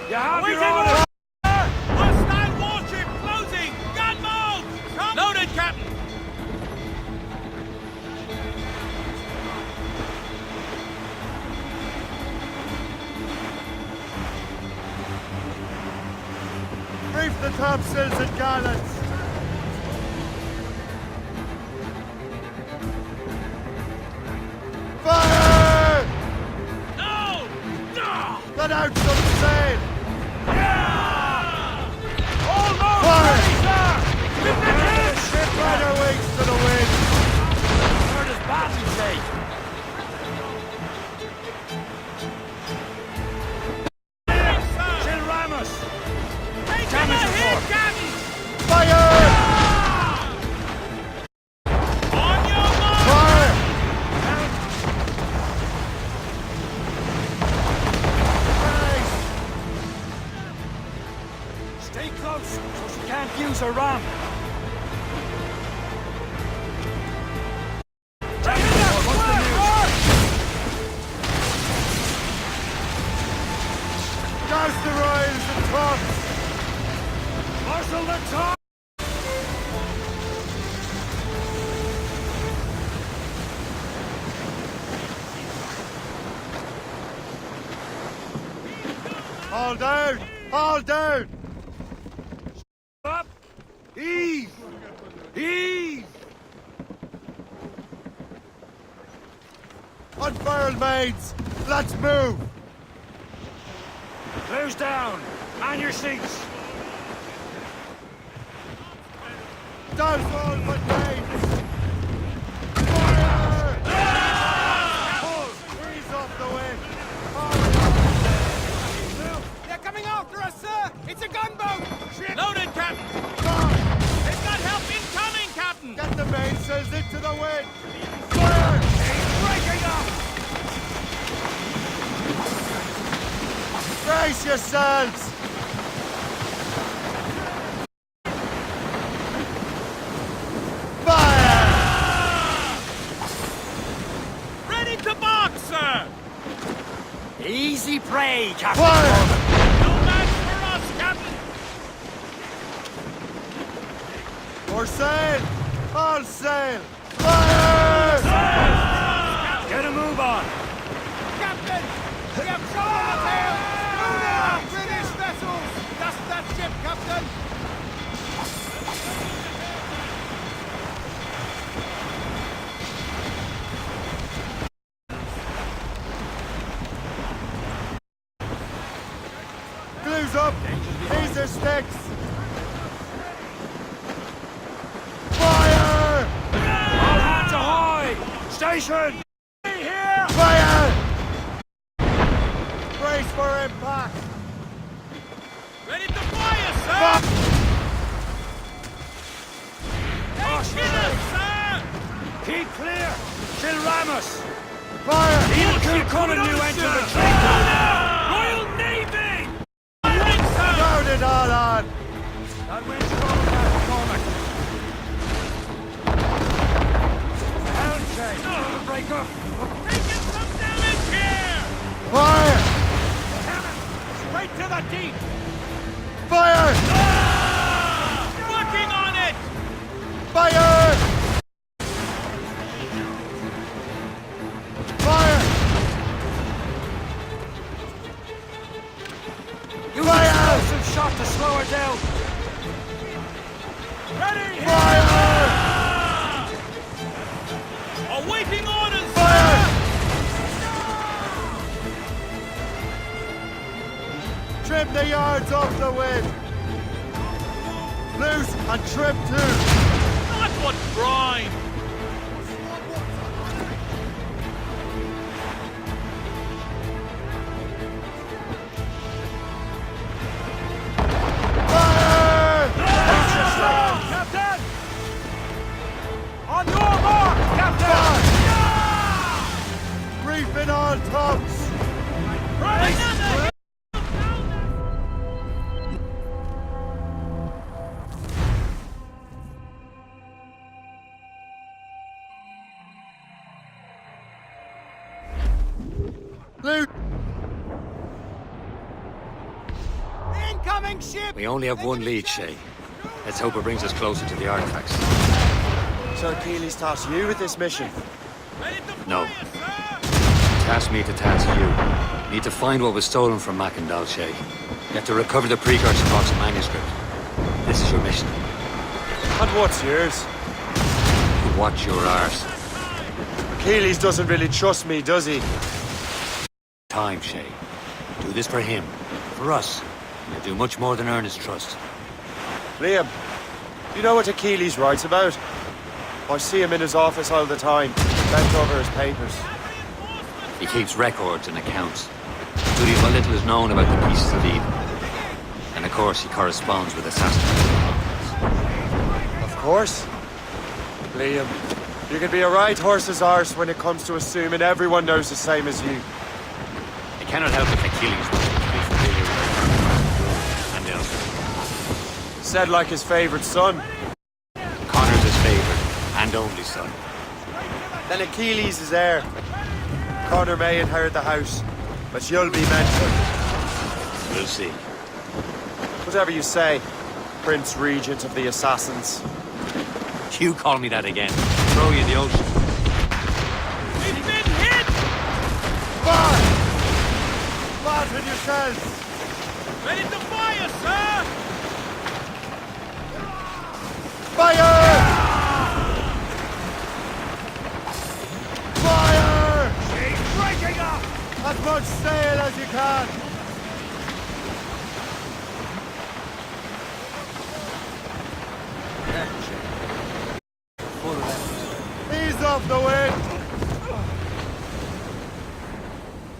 [SPEAKER 5] You have your order!
[SPEAKER 6] Hostile warship closing! Gun mode! Loaded, Captain!
[SPEAKER 4] Reef the topsails and gallants! Fire!
[SPEAKER 6] No! No!
[SPEAKER 4] Let out some sail!
[SPEAKER 6] Almost
[SPEAKER 4] Fire!
[SPEAKER 6] ready, sir! With the hit!
[SPEAKER 4] Spread our wings to the wind!
[SPEAKER 5] Where does battle take? Chill Ramos!
[SPEAKER 6] Take him
[SPEAKER 5] Damage
[SPEAKER 6] a hit,
[SPEAKER 5] report.
[SPEAKER 6] Captain!
[SPEAKER 4] Fire!
[SPEAKER 6] On your mark!
[SPEAKER 4] Fire!
[SPEAKER 5] Stay close, so she can't use her ram.
[SPEAKER 4] Douse the royals and tops!
[SPEAKER 5] Marshal the top!
[SPEAKER 4] All down! All down!
[SPEAKER 5] Up! Ease! Ease!
[SPEAKER 4] Unfurled mains! Let's move!
[SPEAKER 5] Close down! Man your seats!
[SPEAKER 4] Douse all grenades! Fire! Pull! Freeze off the way!
[SPEAKER 6] They're coming after us, sir! It's a gunboat! Shit! Loaded, Captain! They've got help incoming, Captain!
[SPEAKER 4] Get the mainsails into the wind! Fire!
[SPEAKER 6] He's breaking up!
[SPEAKER 4] Brace yourselves! Fire!
[SPEAKER 6] Ready to box, sir!
[SPEAKER 5] Easy prey, Captain!
[SPEAKER 4] Fire!
[SPEAKER 6] No match for us, Captain!
[SPEAKER 4] For sail! All sail! Fire!
[SPEAKER 5] Get a move on!
[SPEAKER 6] Captain! We have trouble on the tail! Schooner! British vessels! Dust that ship, Captain!
[SPEAKER 4] Glues up! Laser sticks! Fire!
[SPEAKER 5] All hands ahoy! Station!
[SPEAKER 6] Here!
[SPEAKER 4] Fire! Brace for impact!
[SPEAKER 6] Ready to fire, sir! Take us, sir!
[SPEAKER 5] Keep clear! She'll ram us!
[SPEAKER 4] Fire!
[SPEAKER 5] He'll keep coming, you enter the train!
[SPEAKER 6] Royal Navy!
[SPEAKER 4] Load it all on!
[SPEAKER 5] That wind's blowing that McCormick! Helm check! Break up!
[SPEAKER 6] Taking some damage here!
[SPEAKER 4] Fire!
[SPEAKER 6] Straight to the deep!
[SPEAKER 4] Fire!
[SPEAKER 6] Working on it!
[SPEAKER 4] Fire! Fire!
[SPEAKER 5] You fire! Some shot to slow her down!
[SPEAKER 6] Ready!
[SPEAKER 4] Fire!
[SPEAKER 6] Awaiting orders!
[SPEAKER 4] Fire! Trim the yards off the wind! Loose and trim too!
[SPEAKER 6] Not what brine!
[SPEAKER 4] Fire!
[SPEAKER 6] Captain! On your mark, Captain!
[SPEAKER 4] Reefing all tops!
[SPEAKER 6] Right!
[SPEAKER 4] Loose!
[SPEAKER 6] Incoming ship!
[SPEAKER 2] We only have one lead, Shay. Let's hope it brings us closer to the artifacts.
[SPEAKER 16] So Keely's tasked you with this mission?
[SPEAKER 2] No. Task me to task you. Need to find what was stolen from Mackendal, Shay. You have to recover the precursor box of manuscript. This is your mission.
[SPEAKER 16] And what's yours?
[SPEAKER 2] Watch your arse.
[SPEAKER 16] Achilles doesn't really trust me, does he?
[SPEAKER 2] Time, Shay. Do this for him. For us. You'll do much more than earn his trust.
[SPEAKER 16] Liam, do you know what Achilles writes about? I see him in his office all the time, bent over his papers.
[SPEAKER 2] He keeps records and accounts. Including what little is known about the pieces of Eden. And of course, he corresponds with assassins.
[SPEAKER 16] Of course. Liam, you can be a right horse's arse when it comes to assuming everyone knows the same as you.
[SPEAKER 2] I cannot help if Achilles wants to be familiar with and elsewhere.
[SPEAKER 16] Said like his favorite son.
[SPEAKER 2] Connor's his favorite and only son.
[SPEAKER 16] Then Achilles is heir. Connor may inherit the house, but you'll be mentioned.
[SPEAKER 2] We'll see.
[SPEAKER 16] Whatever you say, Prince Regent of the Assassins.
[SPEAKER 2] You call me that again. Throw you in the ocean.
[SPEAKER 6] We've been hit!
[SPEAKER 4] Fire! Flatten yourselves!
[SPEAKER 6] Ready to fire, sir!
[SPEAKER 4] Fire! Fire!
[SPEAKER 6] She's breaking up!
[SPEAKER 4] As much sail as you can! off the wind!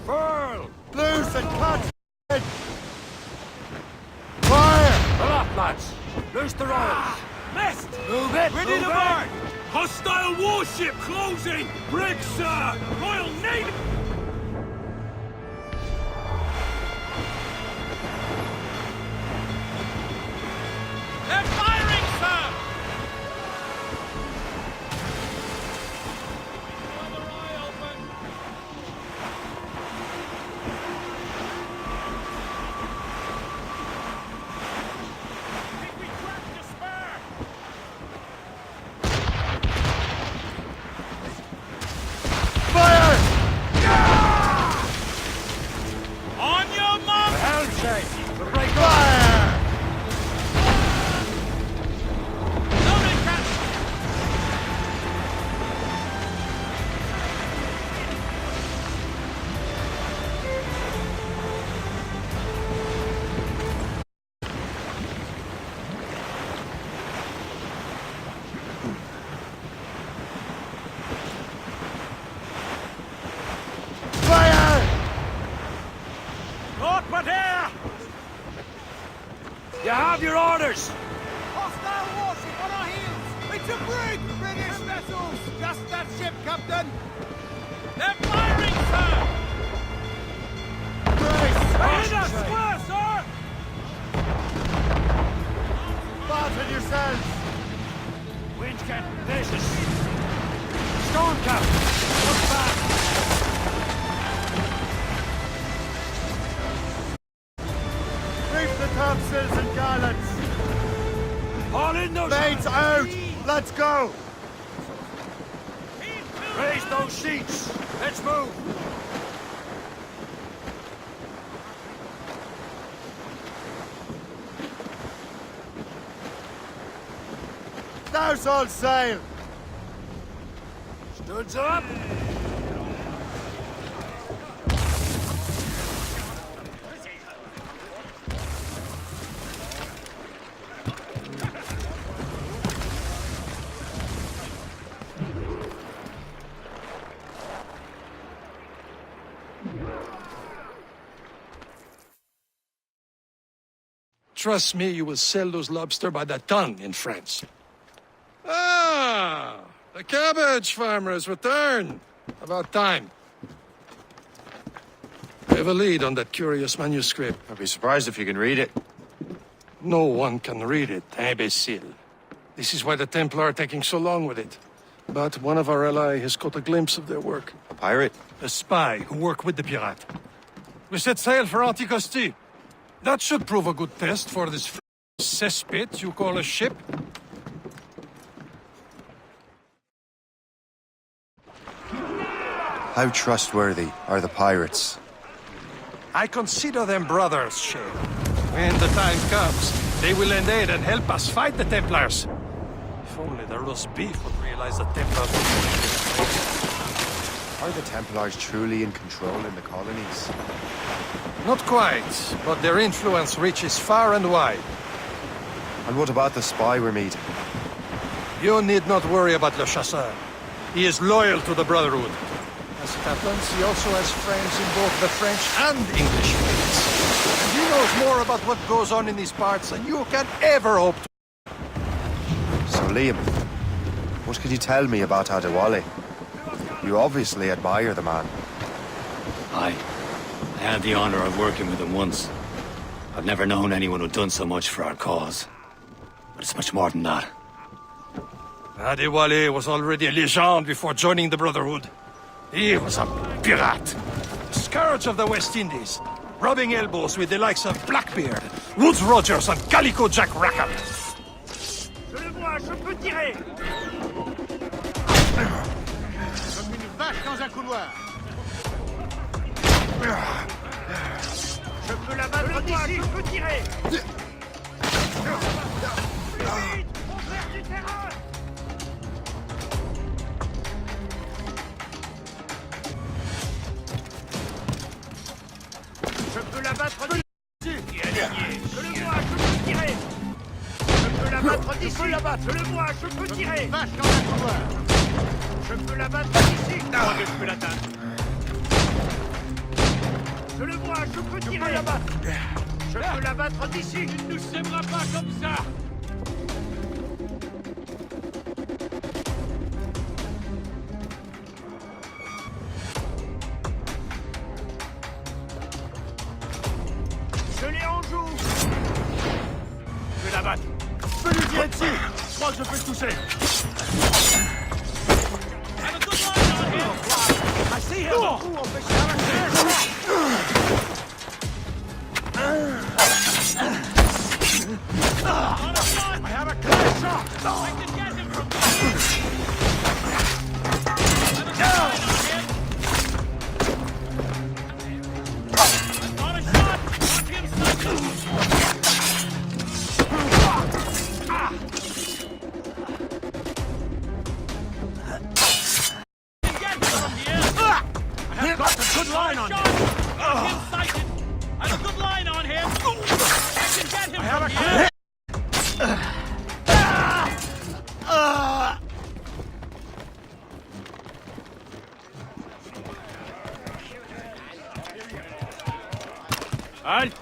[SPEAKER 3] Furl!
[SPEAKER 4] Loose and catch it! Fire!
[SPEAKER 3] Pull up, lads! Loose the royals!
[SPEAKER 6] Missed!
[SPEAKER 3] Move it!
[SPEAKER 6] Ready to
[SPEAKER 3] move
[SPEAKER 6] board!
[SPEAKER 3] it.
[SPEAKER 6] Hostile warship closing! Brig, sir! Royal Navy! They're firing, sir! Other eye open! Think we cracked the spur!
[SPEAKER 4] Fire!
[SPEAKER 6] On your mark!
[SPEAKER 3] The helm shake! The break
[SPEAKER 4] Fire!
[SPEAKER 6] Loaded, Captain!
[SPEAKER 4] Fire!
[SPEAKER 6] North Pater!
[SPEAKER 3] You have your orders!
[SPEAKER 6] Hostile warship on our heels! It's a brig! British vessels! Just that ship, Captain! They're firing, sir! Hit us square, sir!
[SPEAKER 4] Batten yourselves!
[SPEAKER 3] Wind can't vicious! Stone cap! Look back!
[SPEAKER 4] Reef the topsails and gallants!
[SPEAKER 3] All in those...
[SPEAKER 4] Mates out! Let's go!
[SPEAKER 3] Raise those sheets! Let's move!
[SPEAKER 4] Now's all sail!
[SPEAKER 3] Studs up! Trust me, you will sell those lobster by the ton in France. Ah! The cabbage farmer has returned. About time. I have a lead on that curious manuscript.
[SPEAKER 16] I'd be surprised if you can read it.
[SPEAKER 3] No one can read it, imbecile. This is why the Templar are taking so long with it. But one of our allies has caught a glimpse of their work.
[SPEAKER 16] A pirate?
[SPEAKER 3] A spy who worked with the pirate. We set sail for Anticosti. That should prove a good test for this cesspit you call a ship.
[SPEAKER 16] How trustworthy are the pirates?
[SPEAKER 3] I consider them brothers, Shay. When the time comes, they will lend aid and help us fight the Templars. If only the roast beef would realize the Templars would...
[SPEAKER 16] Are the Templars truly in control in the colonies?
[SPEAKER 3] Not quite, but their influence reaches far and wide.
[SPEAKER 16] And what about the spy we're meeting?
[SPEAKER 3] You need not worry about Le Chasseur. He is loyal to the Brotherhood. As it happens, he also has friends in both the French and English fleets. And he knows more about what goes on in these parts than you can ever hope to.
[SPEAKER 16] So, Liam, what could you tell me about Adewale? You obviously admire the man.
[SPEAKER 2] I had the honor of working with him once. I've never known anyone who'd done so much for our cause. But it's much more than that.
[SPEAKER 3] Adewale was already a legend before joining the Brotherhood. He was a pirate. The scourge of the West Indies. Rubbing elbows with the likes of Blackbeard, Woodes Rogers and Calico Jack Rackham.
[SPEAKER 6] Je le vois, je peux tirer! Comme une vache dans un couloir. Je peux la battre d'ici, je peux tirer! Vite, on perd du terrain! Je peux la battre d'ici! Je le vois, je peux tirer! Je peux la battre d'ici! Je le vois, je peux tirer! Vache dans un couloir! Je peux l'abattre d'ici. Crois que je peux l'atteindre. Je le vois, je peux tirer. Je peux l'abattre. Je peux l'abattre d'ici. Il ne nous sèmera pas comme ça. Je l'ai en joue. Je vais l'abattre. Je peux lui tirer dessus. Je crois que je peux le toucher. I see him. I have a clear shot. I can get him from Got a shot. Watch him I've got a good line on him. I have a good line on him. I can get him from here. Halt!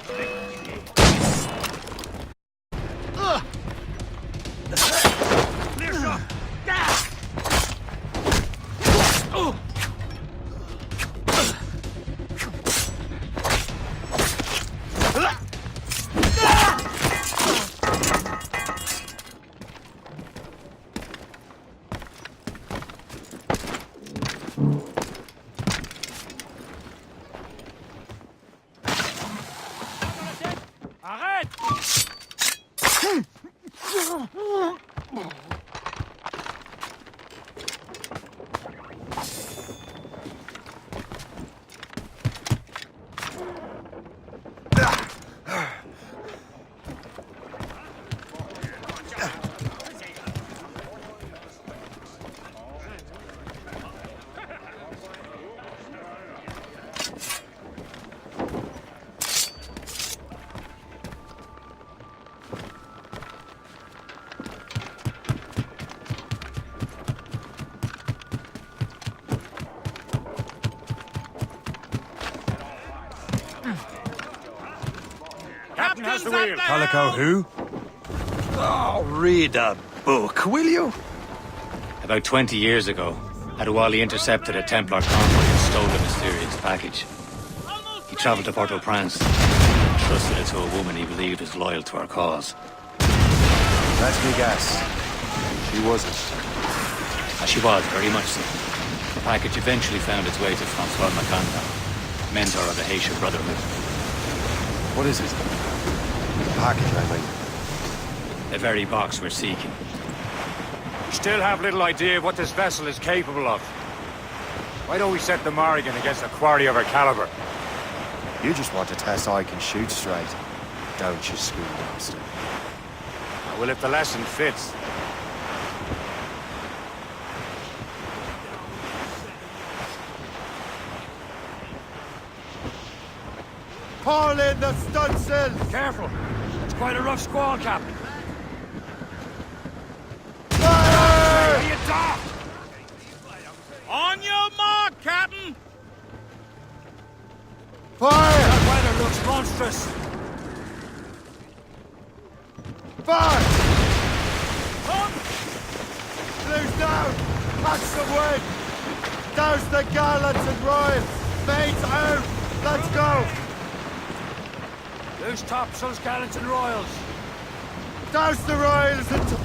[SPEAKER 6] Clear shot! Arrête! Captain has the wheel.
[SPEAKER 1] Calico who?
[SPEAKER 2] Oh, read a book, will you? About 20 years ago, Adewale intercepted a Templar convoy and stole a mysterious package. He traveled to Port-au-Prince and trusted it to a woman he believed was loyal to our cause.
[SPEAKER 1] Let me guess. She wasn't.
[SPEAKER 2] She was, very much so. The package eventually found its way to Francois Macanda, mentor of the Haitian Brotherhood.
[SPEAKER 1] What is it? The package, I mean.
[SPEAKER 2] The very box we're seeking.
[SPEAKER 16] We still have little idea of what this vessel is capable of. Why don't we set the Morrigan against a quarry of her caliber?
[SPEAKER 1] You just want to test I can shoot straight, don't you, schoolmaster?
[SPEAKER 16] Well, if the lesson fits.
[SPEAKER 4] Haul in the stunsail!
[SPEAKER 6] Careful! It's quite a rough squall, Captain.
[SPEAKER 4] Fire!
[SPEAKER 6] You talk! On your mark, Captain!
[SPEAKER 4] Fire!
[SPEAKER 6] That weather looks monstrous.
[SPEAKER 4] Fire! Come! Blue's down! Catch the wind! Douse the gallants and royals! Mates out! Let's go!
[SPEAKER 6] Loose topsails, gallants and royals.
[SPEAKER 4] Douse the royals and...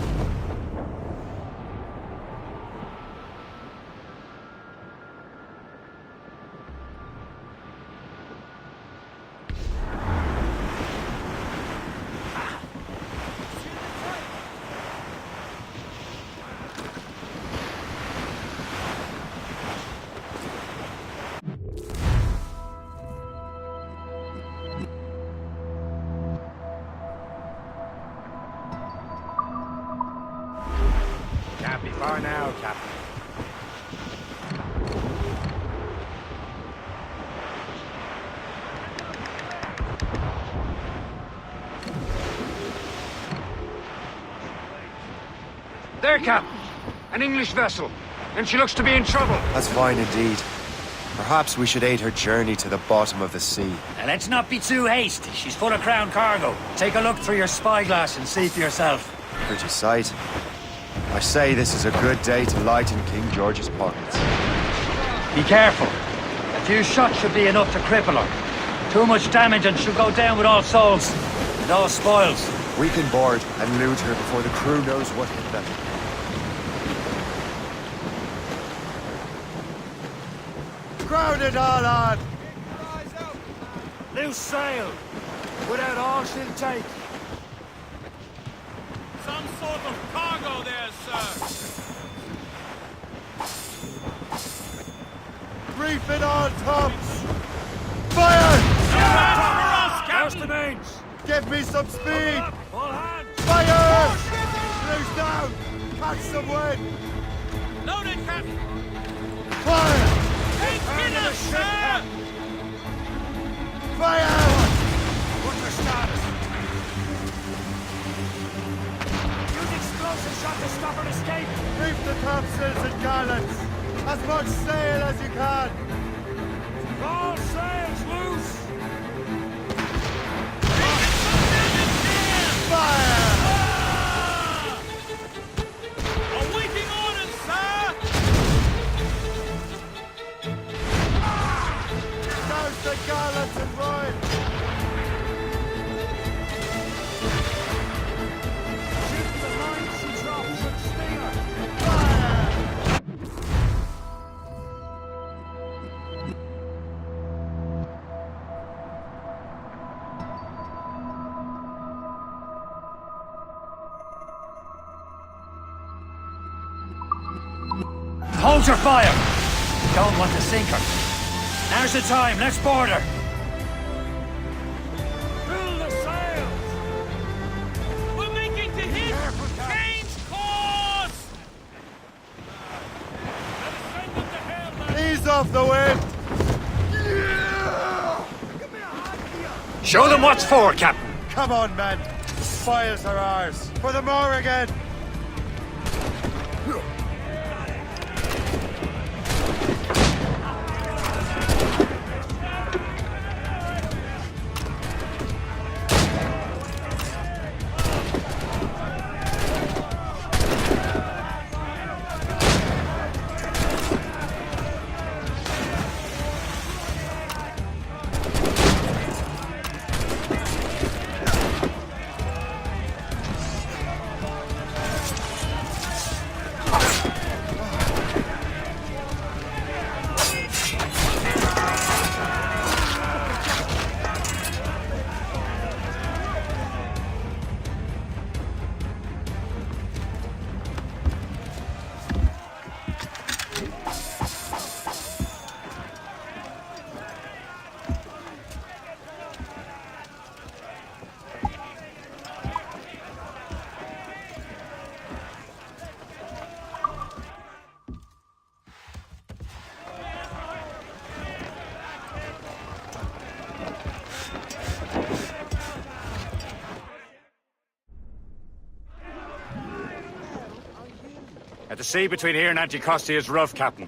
[SPEAKER 16] Can't be far now, Captain.
[SPEAKER 6] There, Captain. An English vessel.
[SPEAKER 2] and she looks to be in trouble.
[SPEAKER 16] That's fine indeed. Perhaps we should aid her journey to the bottom of the sea.
[SPEAKER 2] Now, let's not be too hasty. She's full of crown cargo. Take a look through your spyglass and see for yourself.
[SPEAKER 16] Pretty sight. I say this is a good day to lighten King George's pockets.
[SPEAKER 2] Be careful. A few shots should be enough to cripple her. Too much damage and she'll go down with all souls. And all spoils.
[SPEAKER 16] We can board and loot her before the crew knows what hit them.
[SPEAKER 4] Crowd it all on!
[SPEAKER 2] Loose sail! Without all she'll take.
[SPEAKER 6] Some sort of cargo there, sir.
[SPEAKER 4] Reef it all tops! Fire!
[SPEAKER 2] How's the mains?
[SPEAKER 4] Give me some speed!
[SPEAKER 2] All hands!
[SPEAKER 4] Fire! Loose down! Catch some wind!
[SPEAKER 6] Loaded, Captain!
[SPEAKER 4] Fire!
[SPEAKER 6] Get us, sir!
[SPEAKER 4] Fire!
[SPEAKER 2] What's her status? Use explosive shot to stop her escape!
[SPEAKER 4] Reef the topsails and gallants! As much sail as you can!
[SPEAKER 2] All sails loose!
[SPEAKER 4] Fire!
[SPEAKER 6] Awaiting orders, sir!
[SPEAKER 4] Douse the gallants and royal!
[SPEAKER 2] Shoot the line she drops with stinger!
[SPEAKER 4] Fire!
[SPEAKER 2] Hold your fire! Don't want to sink her. Now's the time, let's board her! Fill the sails!
[SPEAKER 6] We're making to hit! Change course! Let us send them to hell, man!
[SPEAKER 4] Ease off the wind!
[SPEAKER 2] Show them what's for, Captain!
[SPEAKER 4] Come on, men! The spoils are ours! For the more again!
[SPEAKER 2] The sea between here and Anticosti is rough, Captain.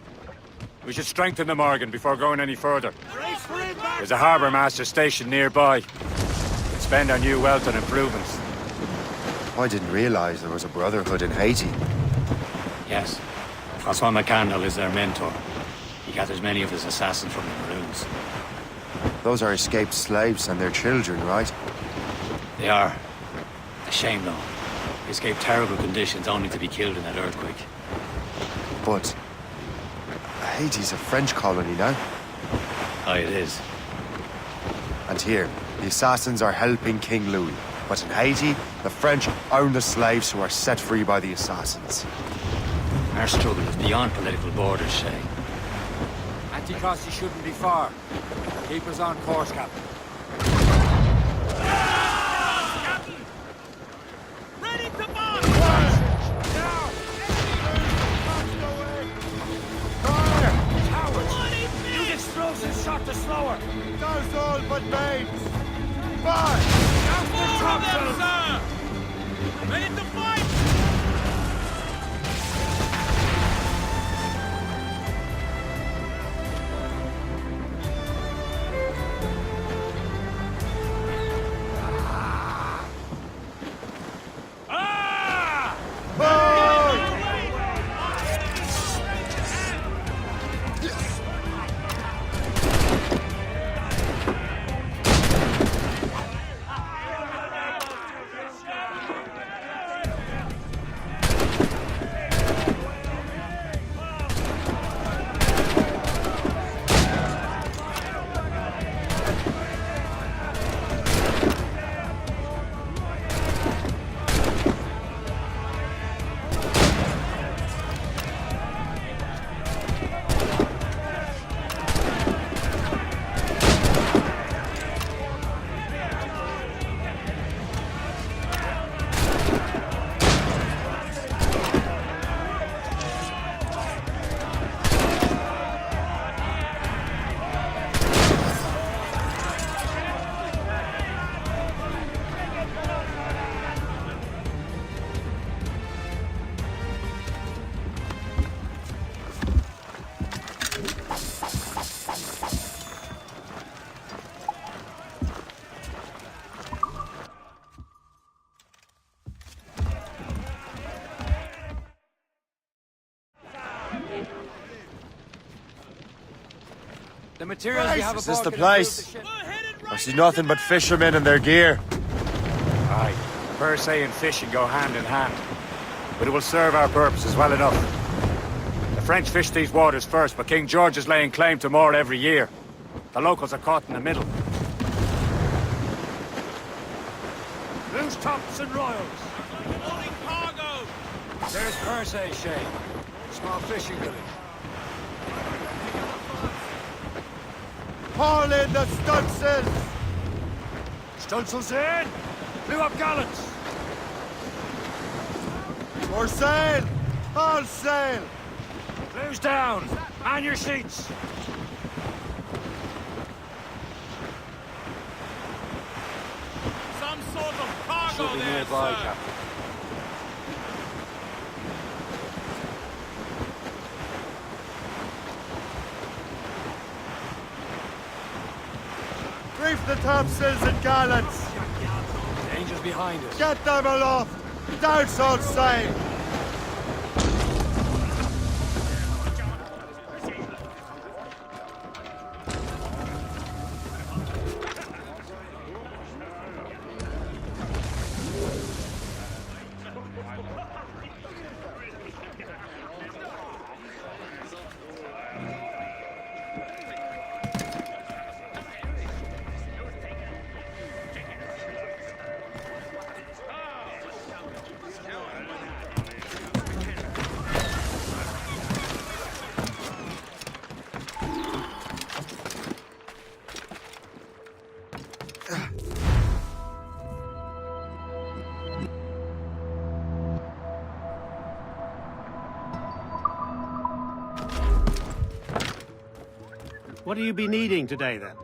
[SPEAKER 2] We should strengthen the Morgan before going any further. There's a harbour master stationed nearby. Could spend our new wealth on improvements.
[SPEAKER 16] I didn't realize there was a brotherhood in Haiti.
[SPEAKER 2] Yes. Francois McCandle is their mentor. He gathers many of his assassins from the Maroons.
[SPEAKER 16] Those are escaped slaves and their children, right?
[SPEAKER 2] They are. A shame, though. They escaped terrible conditions only to be killed in that earthquake.
[SPEAKER 16] But Haiti's a French colony now.
[SPEAKER 2] Aye, it is.
[SPEAKER 16] And here, the assassins are helping King Louis. But in Haiti, the French own the slaves who are set free by the assassins.
[SPEAKER 2] Our struggle is beyond political borders, Shay. Anticosti shouldn't be far. Keep us on course, Captain.
[SPEAKER 6] Ready to march!
[SPEAKER 4] Now!
[SPEAKER 6] Cowards!
[SPEAKER 2] Use explosive shot to slow her!
[SPEAKER 4] Douse all but mains! Fire!
[SPEAKER 6] More of them, sir! Ready to fight!
[SPEAKER 2] The materials we have
[SPEAKER 16] Is this
[SPEAKER 2] aboard
[SPEAKER 16] the
[SPEAKER 2] can improve
[SPEAKER 16] place?
[SPEAKER 2] ship.
[SPEAKER 16] I see nothing but fishermen and their gear.
[SPEAKER 2] Aye, per se and fishing go hand in hand. But it will serve our purposes well enough. The French fish these waters first, but King George is laying claim to more every year. The locals are caught in the middle. Loose tops and royals.
[SPEAKER 6] Loading cargo!
[SPEAKER 2] There's Persay, Shay. Small fishing village.
[SPEAKER 4] Haul in the stunsails!
[SPEAKER 2] Stunsails in! Blew up gallants!
[SPEAKER 4] More sail! All sail!
[SPEAKER 2] Clews down! Man your sheets!
[SPEAKER 6] Some sort of cargo
[SPEAKER 16] Should be
[SPEAKER 6] there,
[SPEAKER 16] nearby,
[SPEAKER 6] sir.
[SPEAKER 16] Captain.
[SPEAKER 4] Reef the topsails and gallants!
[SPEAKER 2] Danger's behind us.
[SPEAKER 4] Get them aloft! Douse all sail!
[SPEAKER 5] What do you be needing today, then?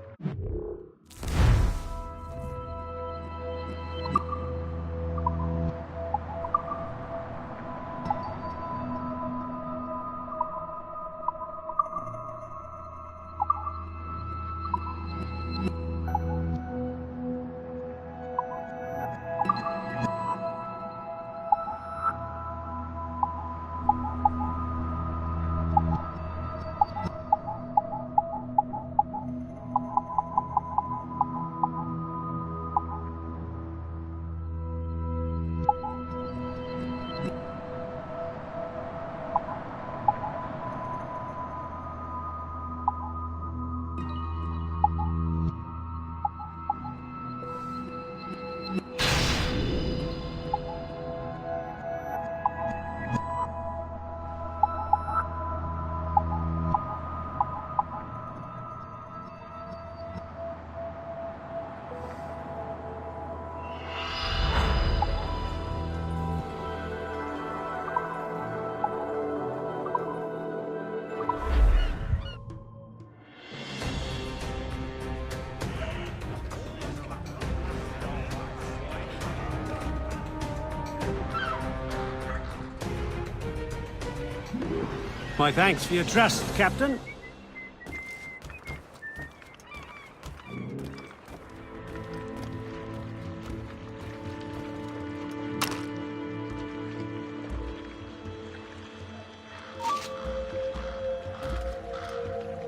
[SPEAKER 5] My thanks for your trust, Captain.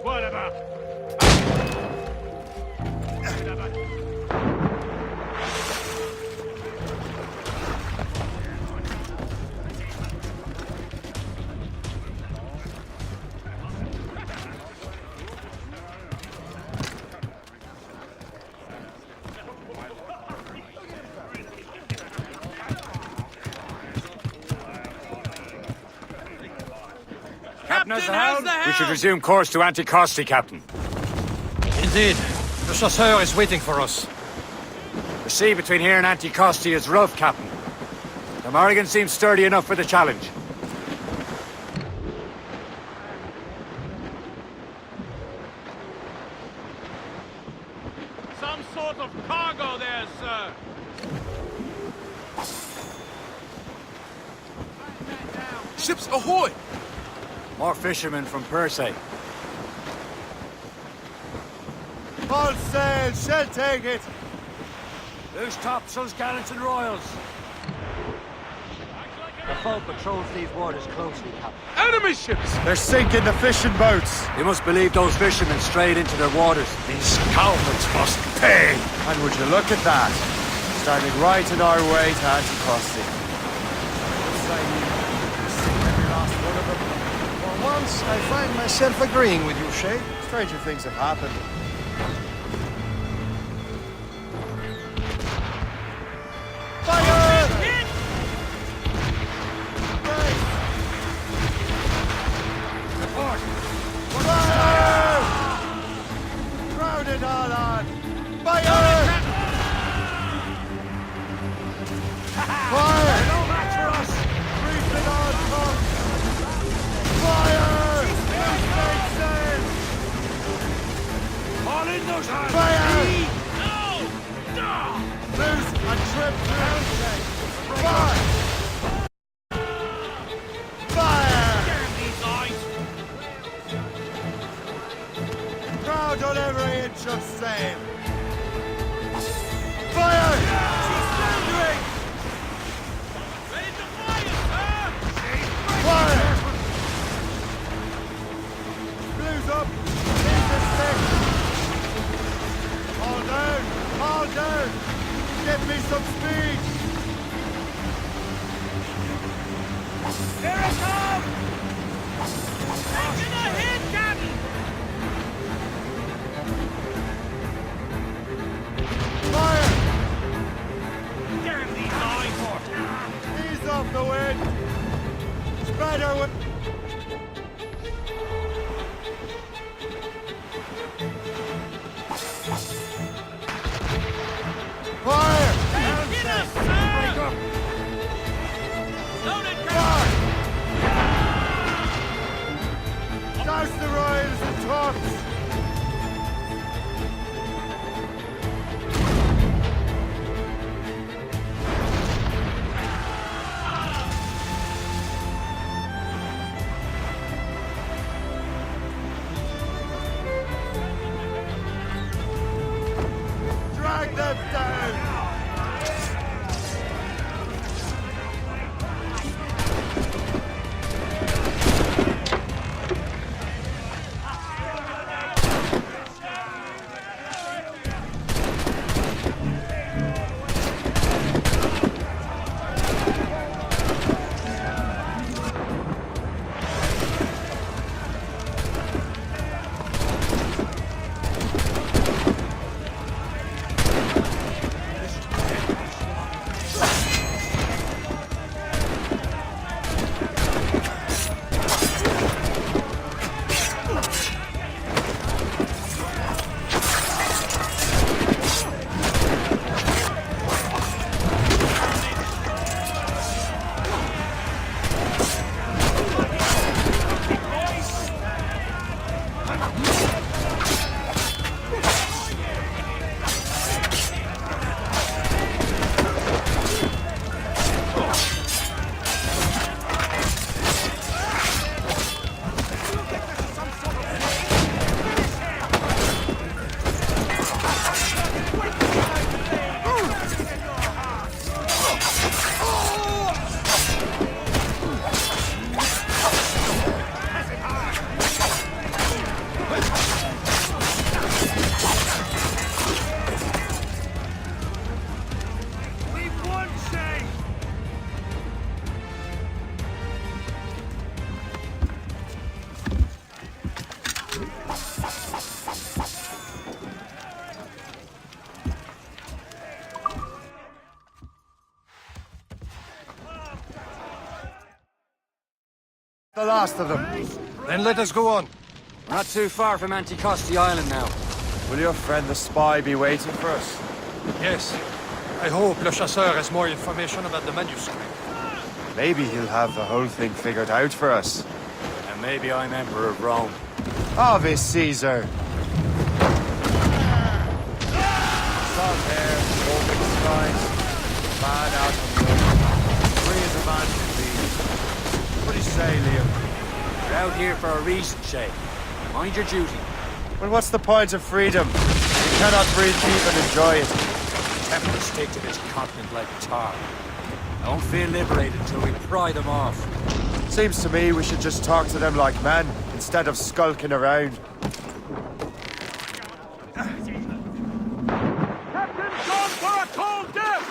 [SPEAKER 6] Whatever.
[SPEAKER 2] Captain has the
[SPEAKER 6] has
[SPEAKER 2] helm.
[SPEAKER 6] the
[SPEAKER 2] We should
[SPEAKER 6] helm.
[SPEAKER 2] resume course to Anticosti, Captain.
[SPEAKER 3] Indeed. The chasseur is waiting for us.
[SPEAKER 2] The sea between here and Anticosti is rough, Captain. The Morrigan seems sturdy enough for the challenge.
[SPEAKER 6] Some sort of cargo there, sir.
[SPEAKER 15] Ships ahoy!
[SPEAKER 2] More fishermen from Persay.
[SPEAKER 4] All sail! Shall take it!
[SPEAKER 2] Loose topsails, gallants and royals.
[SPEAKER 6] Acts like
[SPEAKER 19] The foe patrols these waters closely, Captain.
[SPEAKER 16] Enemy ships! They're sinking the fishing boats!
[SPEAKER 19] You must believe those fishermen strayed into their waters.
[SPEAKER 3] These scoundrels must pay!
[SPEAKER 16] And would you look at that? Starting right in our way to Anticosti. Every last one of them.
[SPEAKER 3] For once, I find myself agreeing with you, Shay.
[SPEAKER 16] Stranger things have happened.
[SPEAKER 6] Fire!
[SPEAKER 3] Report!
[SPEAKER 16] Fire! Crowd it all on! Fire! Fire!
[SPEAKER 6] No match for us!
[SPEAKER 16] Brief it on, Tom! Fire!
[SPEAKER 6] All in those hands!
[SPEAKER 16] Fire!
[SPEAKER 6] No!
[SPEAKER 16] Loose and trip down! Fire! Fire!
[SPEAKER 6] Damn these eyes!
[SPEAKER 16] Crowd on every inch of sail! Fire!
[SPEAKER 6] She's thundering! Ready to fire, sir!
[SPEAKER 16] Fire! Blues up! Keep the stick! All down! All down! Give me some speed!
[SPEAKER 6] Here it comes! Taking a hit, Captain!
[SPEAKER 16] Fire!
[SPEAKER 6] Damn these eyes, Mort!
[SPEAKER 16] Ease off the wind! Spread her with... Fire!
[SPEAKER 6] Get us, sir! Loaded,
[SPEAKER 16] Fire! Douse the royals and tops! Drag them down! The last of them.
[SPEAKER 3] Then let us go on.
[SPEAKER 19] We're not too far from Anticosti Island now.
[SPEAKER 16] Will your friend the spy be waiting for us?
[SPEAKER 3] Yes. I hope Le Chasseur has more information about the manuscript.
[SPEAKER 16] Maybe he'll have the whole thing figured out for us.
[SPEAKER 19] And maybe I'm Emperor of Rome.
[SPEAKER 16] Ave Caesar! Salt hair, open skies, man out of the way. Free as a man can be. What do you say, Liam?
[SPEAKER 19] We're out here for a reason, Shay. Mind your duty.
[SPEAKER 16] Well, what's the point of freedom? You cannot breathe deep and enjoy it.
[SPEAKER 19] Templars stick to this continent like tar. Don't feel liberated till we pry them off.
[SPEAKER 16] Seems to me we should just talk to them like men, instead of skulking around.
[SPEAKER 6] Captain's gone for a cold death!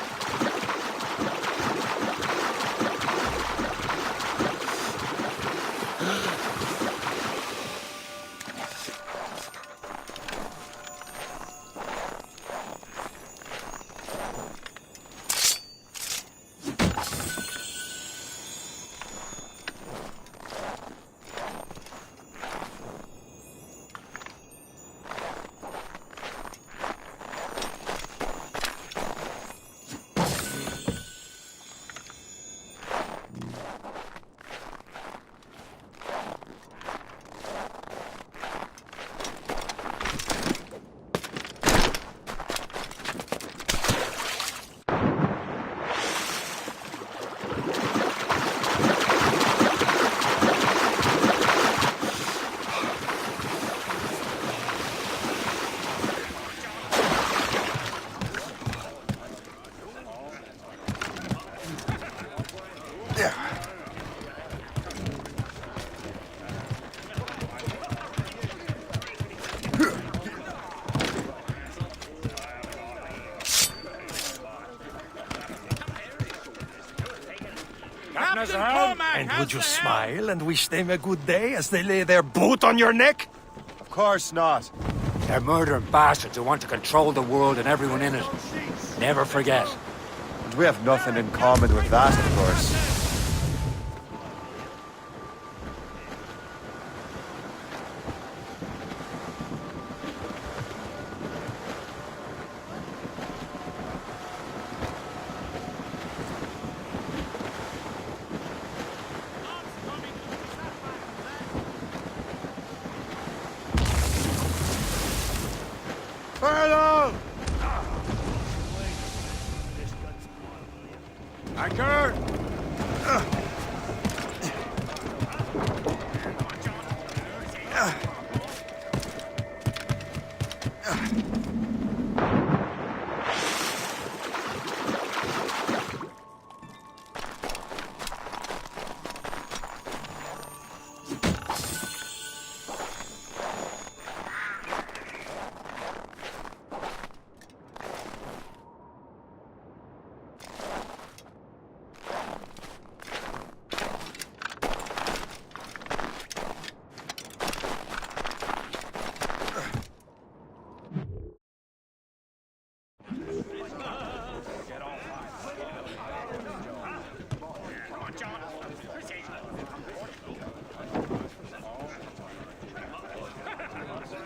[SPEAKER 3] And would you smile and wish them a good day as they lay their boot on your neck?
[SPEAKER 16] Of course not.
[SPEAKER 19] They're murdering bastards who want to control the world and everyone in it. Never forget.
[SPEAKER 16] And we have nothing in common with that, of course.
[SPEAKER 4] Furlong!
[SPEAKER 16] Anchor!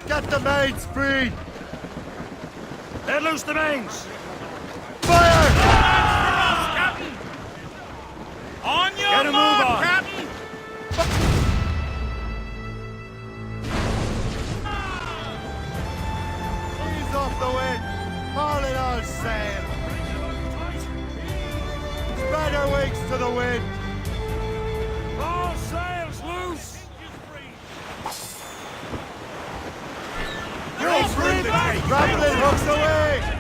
[SPEAKER 4] Get the mains free!
[SPEAKER 5] Let loose the mains!
[SPEAKER 4] Fire!
[SPEAKER 6] Captain! On your
[SPEAKER 5] Get a move
[SPEAKER 6] mark,
[SPEAKER 5] on.
[SPEAKER 6] Captain!
[SPEAKER 4] Ease off the wind! Haul it all sail! Spread our wings to the wind!
[SPEAKER 5] All sails loose!
[SPEAKER 4] You're free back! Grappling hooks away!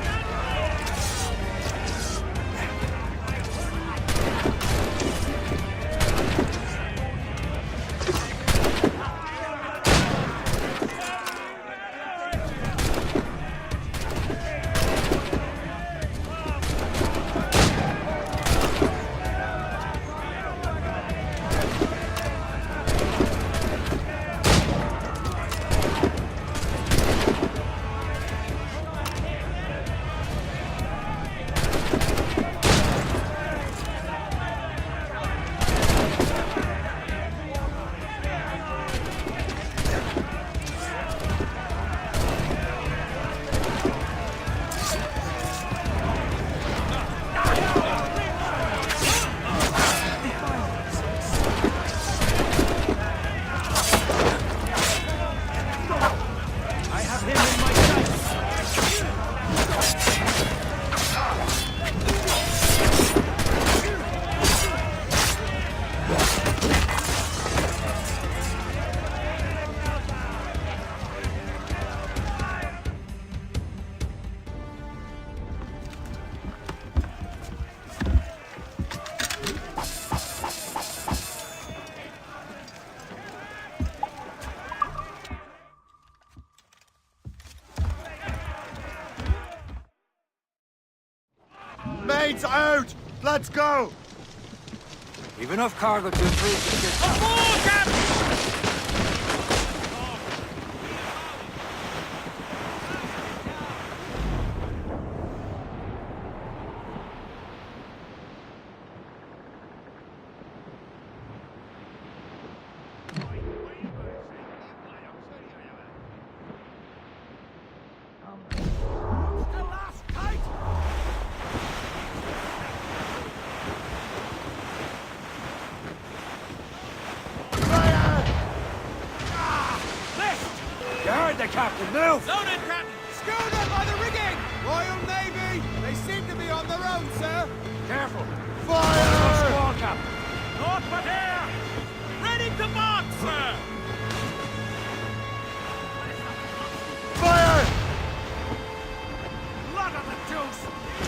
[SPEAKER 4] trade's out! Let's go!
[SPEAKER 19] We've enough cargo to improve the ship.
[SPEAKER 6] Aboard, Captain!
[SPEAKER 19] You heard the captain, move!
[SPEAKER 6] Loaded, Captain! Schooner by the rigging! Royal Navy! They seem to be on their own, sir!
[SPEAKER 19] Careful!
[SPEAKER 4] Fire!
[SPEAKER 19] Squall, captain!
[SPEAKER 6] North but air! Ready to mark, sir!
[SPEAKER 4] Fire!
[SPEAKER 6] Blood on the deuce!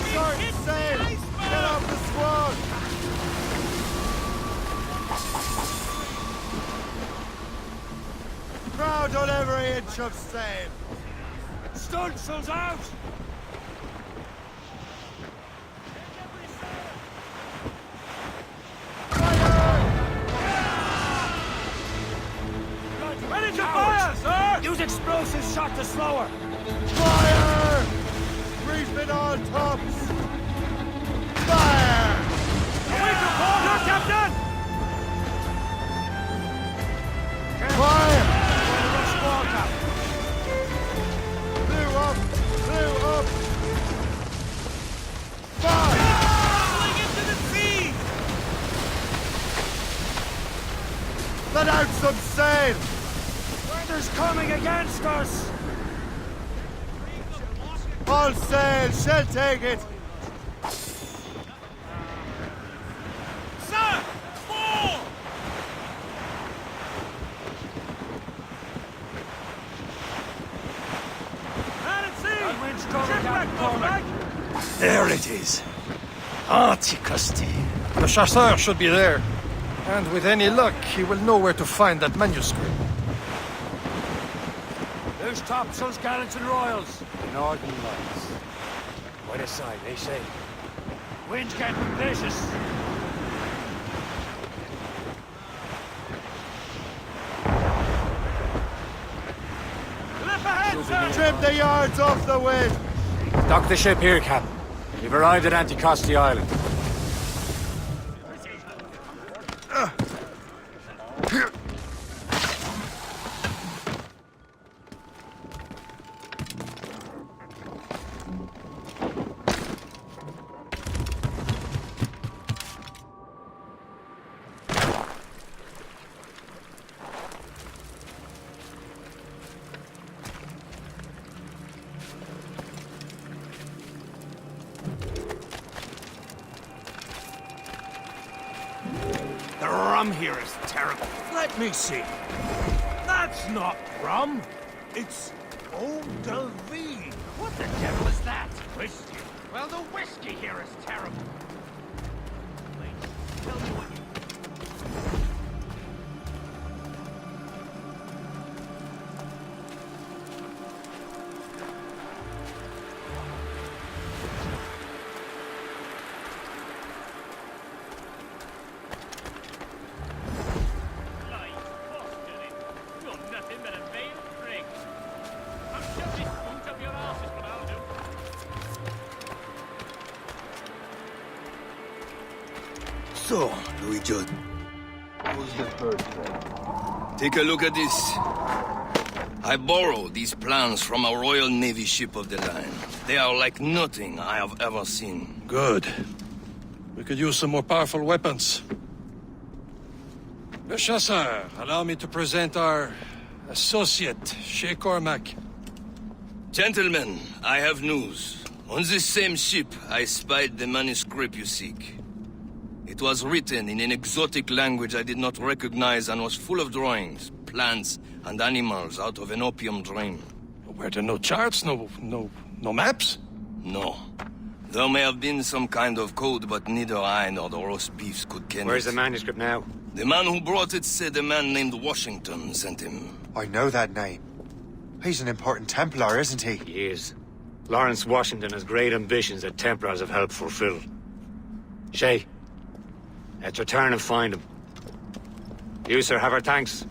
[SPEAKER 4] Start sail! Get off the squad! Crowd on every inch of sail!
[SPEAKER 19] Stunsails out!
[SPEAKER 6] Ready to fire, sir!
[SPEAKER 19] Use explosive shot to slow her!
[SPEAKER 4] Fire! Reefing on tops! Fire!
[SPEAKER 6] Away to port, your captain!
[SPEAKER 4] Fire!
[SPEAKER 19] Squall, captain!
[SPEAKER 4] Blew up! Blew up! Fire!
[SPEAKER 6] Rolling into the sea!
[SPEAKER 4] Let out some sail!
[SPEAKER 19] Weather's coming against us!
[SPEAKER 4] All sail! Shall take it!
[SPEAKER 6] Sir! Fall! Man at sea! Shipwreck, Norfolk!
[SPEAKER 3] There it is. Anticosti. The chasseur should be there. And with any luck, he will know where to find that manuscript.
[SPEAKER 19] Loose topsails, gallants and royals. The Northern Lights. Wait aside, they say. Wind's getting vicious.
[SPEAKER 6] Left ahead, sir!
[SPEAKER 4] Trim the yards off the wind!
[SPEAKER 19] Dock the ship here, Captain. You've arrived at Anticosti Island.
[SPEAKER 6] The rum here is terrible. Let me see. That's not rum. It's eau de vie. What the devil is that? Whiskey. Well, the whiskey here is terrible. Wait, tell me what you...
[SPEAKER 8] So, Louis Judd.
[SPEAKER 14] Who's the third friend?
[SPEAKER 8] Take a look at this. I borrowed these plans from a Royal Navy ship of the line. They are like nothing I have ever seen.
[SPEAKER 3] Good. We could use some more powerful weapons. Le Chasseur, allow me to present our associate, Shay Cormac.
[SPEAKER 8] Gentlemen, I have news. On this same ship, I spied the manuscript you seek. It was written in an exotic language I did not recognize and was full of drawings, plants, and animals out of an opium dream.
[SPEAKER 3] Were there no charts, no maps?
[SPEAKER 8] No. There may have been some kind of code, but neither I nor the roast beefs could ken
[SPEAKER 19] Where's
[SPEAKER 8] it.
[SPEAKER 19] the manuscript now?
[SPEAKER 8] The man who brought it said a man named Washington sent him.
[SPEAKER 20] I know that name. He's an important Templar, isn't he?
[SPEAKER 2] He is. Lawrence Washington has great ambitions that Templars have helped fulfill. Shay, let's return and find him. You, sir, have our thanks.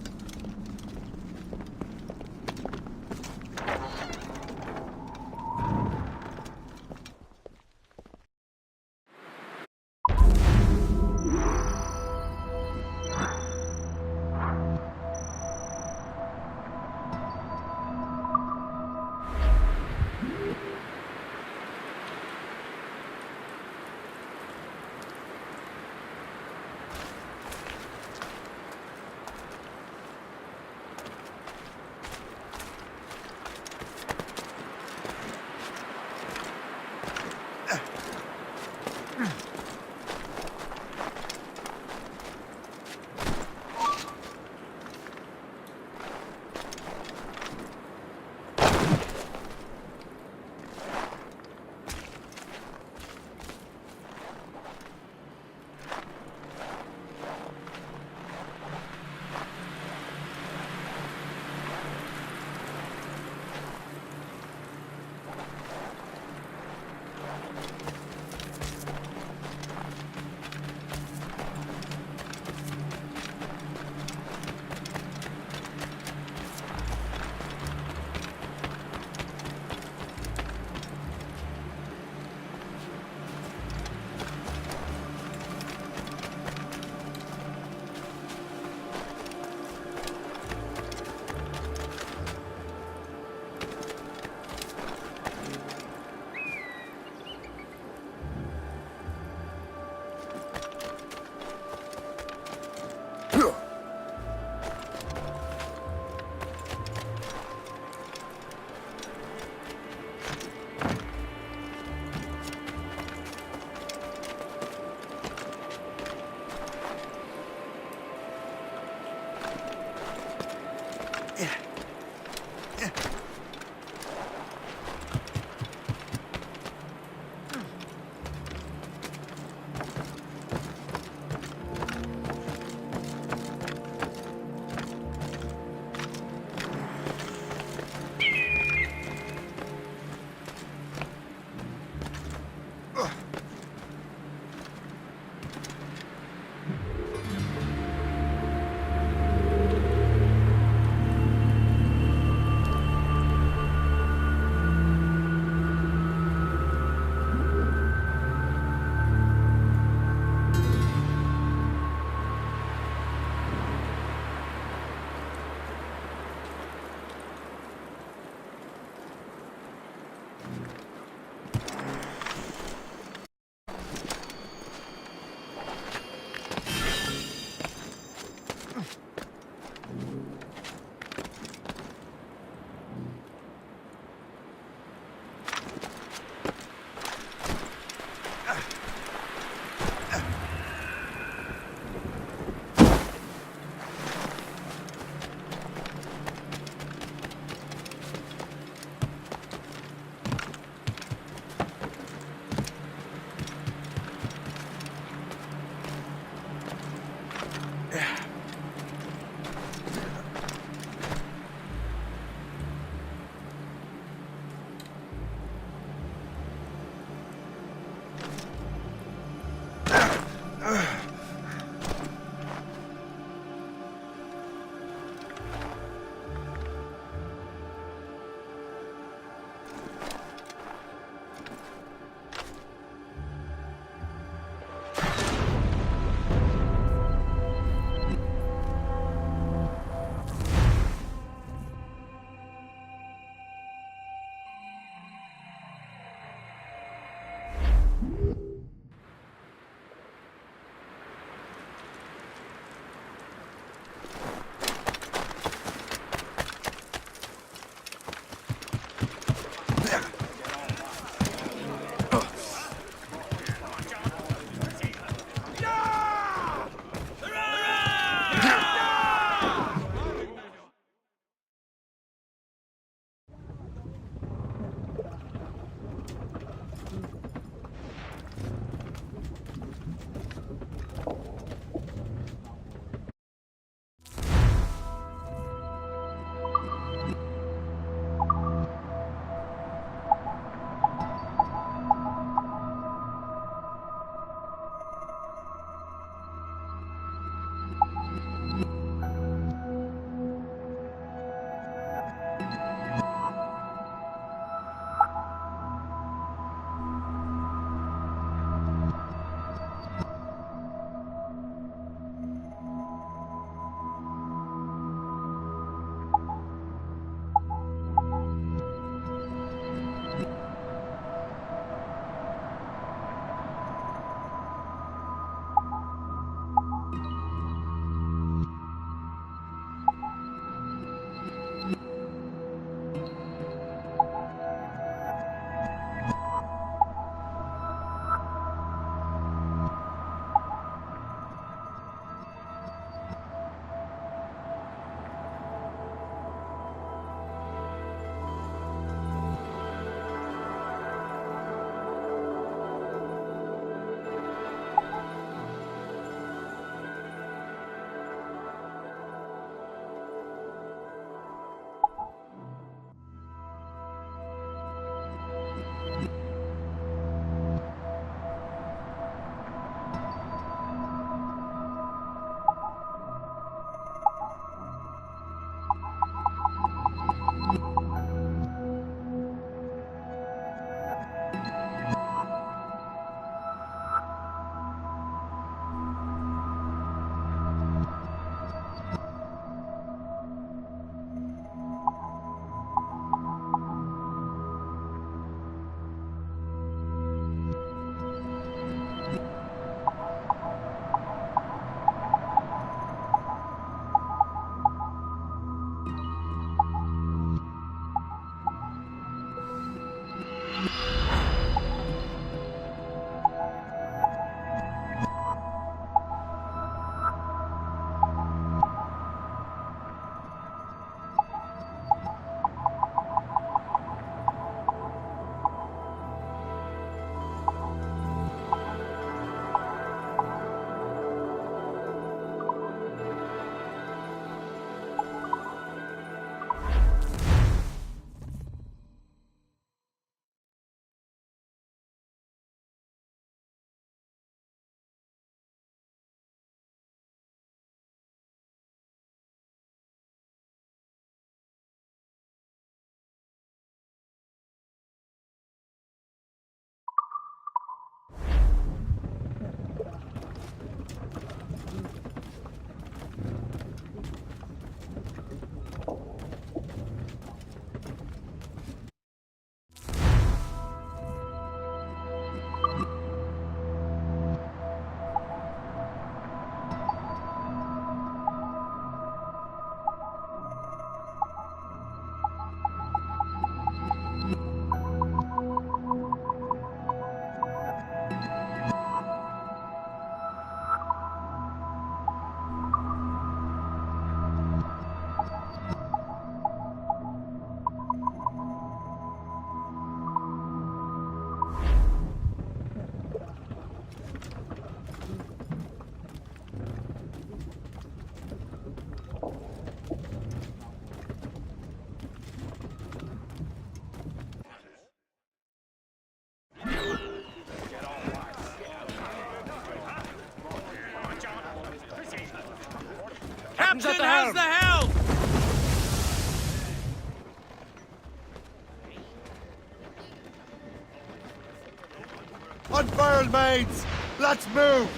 [SPEAKER 4] mates! Let's move!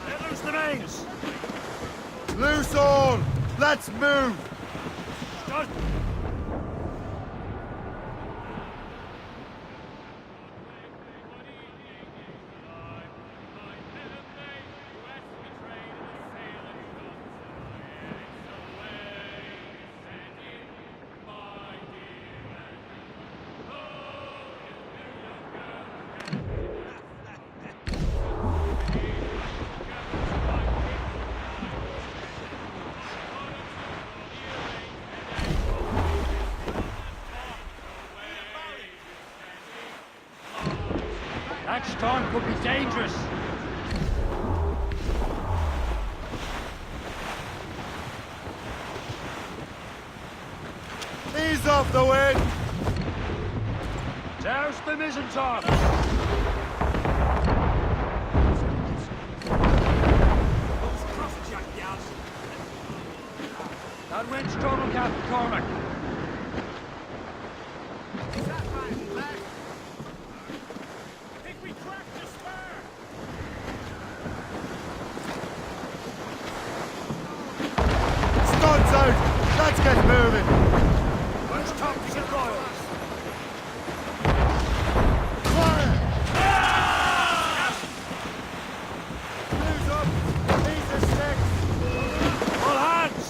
[SPEAKER 19] Let loose the mains!
[SPEAKER 4] Loose all! Let's move!
[SPEAKER 19] Start! That storm could be dangerous.
[SPEAKER 4] Ease off the wind!
[SPEAKER 19] Douse the mizzen top! That wind's total, Captain Cormac.
[SPEAKER 4] Studs out! Let's get moving!
[SPEAKER 19] Where's Tops and Royals?
[SPEAKER 4] Fire! News up! These are sticks!
[SPEAKER 19] All hands!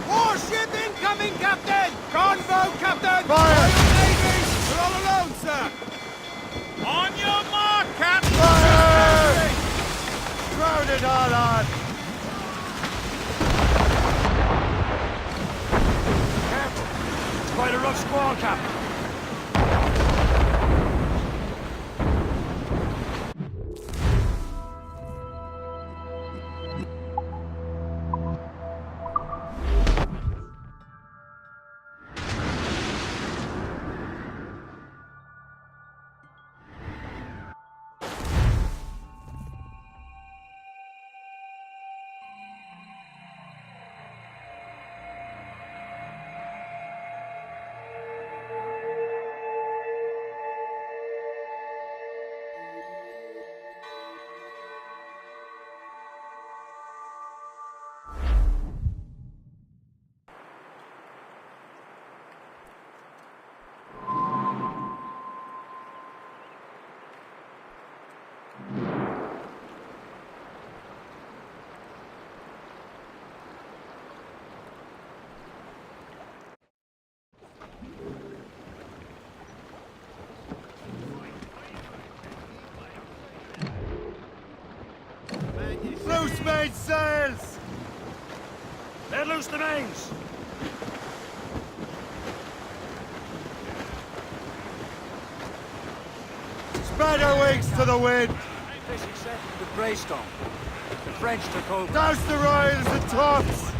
[SPEAKER 4] Warship incoming, Captain! Gunboat, Captain! Fire! Navies! We're all alone, sir! On your mark, Captain! Fire! Crowd it all on!
[SPEAKER 19] Quite a rough squall, Captain.
[SPEAKER 4] Loose main sails!
[SPEAKER 19] Let loose the mains!
[SPEAKER 4] Spread our wings to the wind!
[SPEAKER 19] Fishing set with Greystone. The French took over.
[SPEAKER 4] Douse the royals and tops!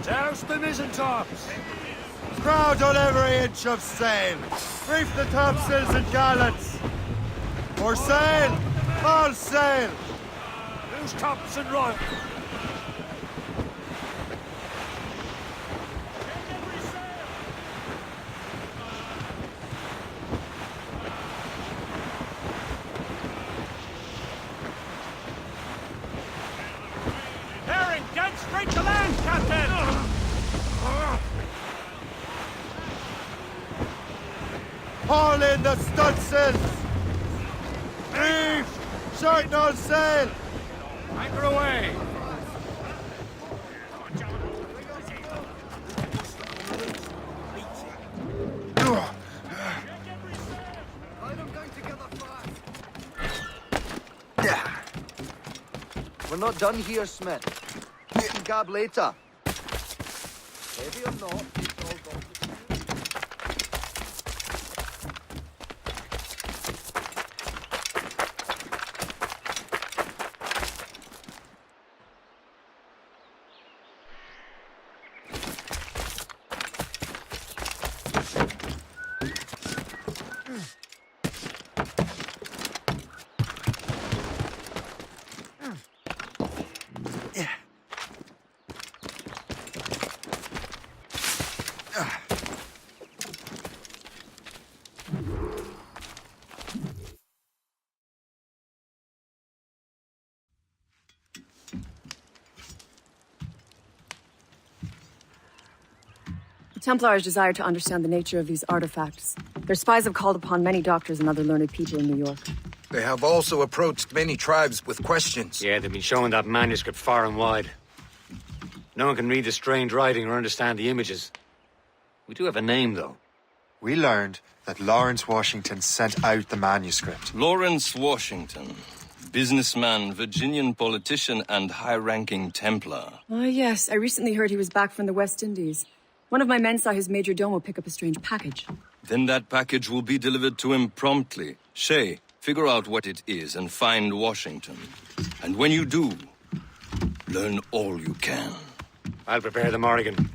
[SPEAKER 19] Douse the mizzen tops!
[SPEAKER 4] Crowd on every inch of sail! Reef the topsails and gallants! For sail! All sail!
[SPEAKER 19] Loose tops and royals! Herring, dead straight to land, Captain!
[SPEAKER 4] Haul in the stunsails! Reef! Shorten all sail!
[SPEAKER 19] Anchor away!
[SPEAKER 14] We're not done here, Smith. We can gab later. Heavy or not, it's all gone.
[SPEAKER 18] Templars desire to understand the nature of these artifacts. Their spies have called upon many doctors and other learned people in New York.
[SPEAKER 21] They have also approached many tribes with questions.
[SPEAKER 2] Yeah, they've been showing that manuscript far and wide. No one can read the strange writing or understand the images. We do have a name, though.
[SPEAKER 20] We learned that Lawrence Washington sent out the manuscript.
[SPEAKER 8] Lawrence Washington. Businessman, Virginian politician, and high-ranking Templar.
[SPEAKER 18] Ah, yes. I recently heard he was back from the West Indies. One of my men saw his major domo pick up a strange package.
[SPEAKER 8] Then that package will be delivered to him promptly. Shay, figure out what it is and find Washington. And when you do, learn all you can.
[SPEAKER 2] I'll prepare the Morrigan.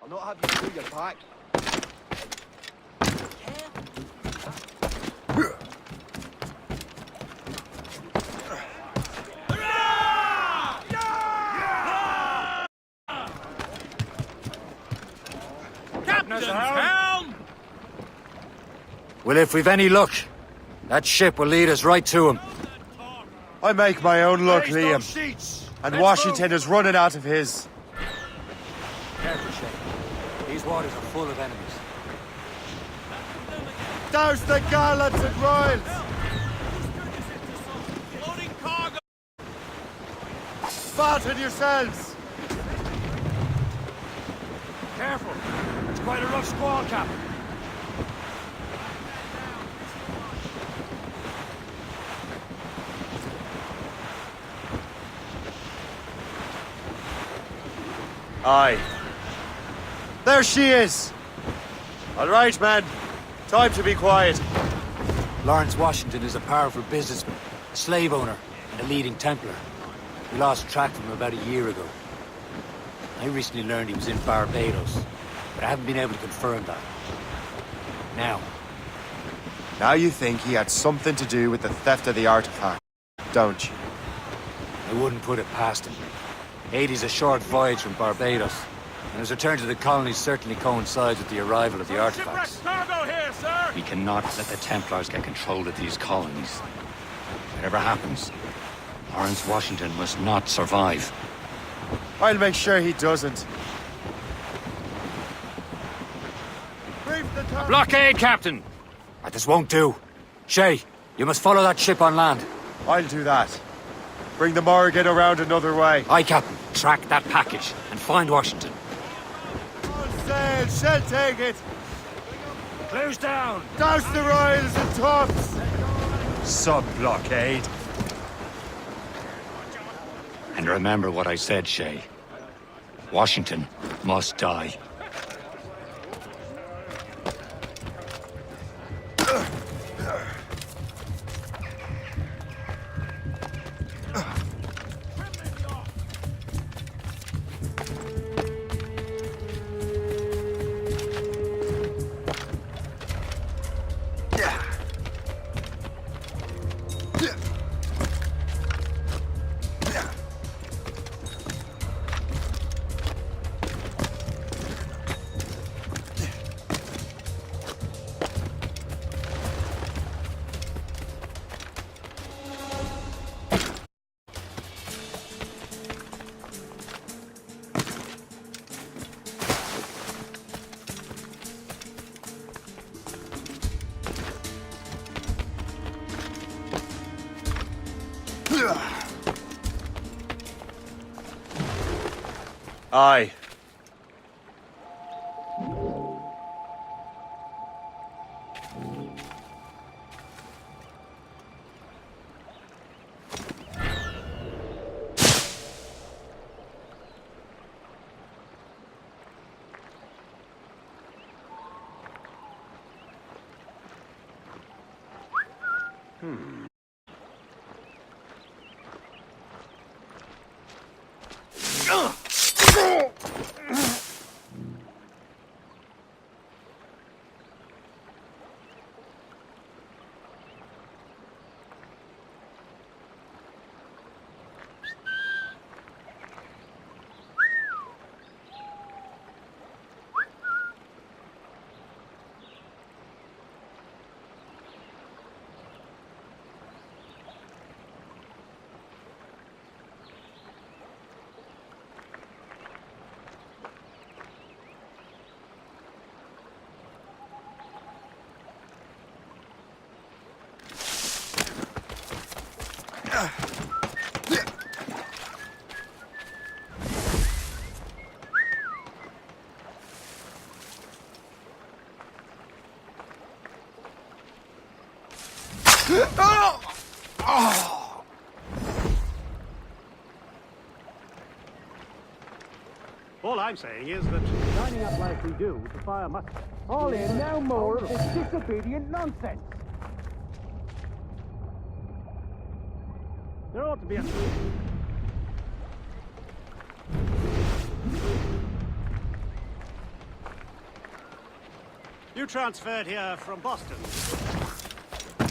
[SPEAKER 5] I'll not have you through your pack.
[SPEAKER 4] Captain's helm!
[SPEAKER 2] Well, if we've any luck, that ship will lead us right to him.
[SPEAKER 16] I make my own luck,
[SPEAKER 4] Raise those
[SPEAKER 16] Liam.
[SPEAKER 4] sheets.
[SPEAKER 16] And
[SPEAKER 4] Let's
[SPEAKER 16] Washington is running out of his.
[SPEAKER 2] Careful, Shay. These waters are full of enemies.
[SPEAKER 16] Douse the gallants and royals!
[SPEAKER 4] Loading cargo.
[SPEAKER 16] Batten yourselves!
[SPEAKER 19] Careful. It's quite a rough squall, Cap.
[SPEAKER 16] Aye. There she is! All right, man. Time to be quiet.
[SPEAKER 2] Lawrence Washington is a powerful businessman, a slave owner, and a leading Templar. We lost track of him about a year ago. I recently learned he was in Barbados, but I haven't been able to confirm that.
[SPEAKER 20] Now you think he had something to do with the theft of the artifact, don't you?
[SPEAKER 2] I wouldn't put it past him. Haiti's a short voyage from Barbados, and his return to the colonies certainly coincides with the arrival of the artifacts.
[SPEAKER 4] Cargo here, sir!
[SPEAKER 2] We cannot let the Templars get control of these colonies. Whatever happens, Lawrence Washington must not survive.
[SPEAKER 16] I'll make sure he doesn't.
[SPEAKER 2] A blockade, Captain! This won't do. Shay, you must follow that ship on land.
[SPEAKER 16] I'll do that. Bring the Morrigan around another way.
[SPEAKER 2] Aye, Captain. Track that package and find Washington.
[SPEAKER 16] All sail, shall take it.
[SPEAKER 19] Close down.
[SPEAKER 16] Douse the royals and tops.
[SPEAKER 20] Sub-blockade.
[SPEAKER 2] And remember what I said, Shay. Washington must die.
[SPEAKER 16] Aye.
[SPEAKER 5] All I'm saying is that lining up like we do to fire muskets. All in, no more of this disobedient nonsense. There ought to be a... You transferred here from Boston?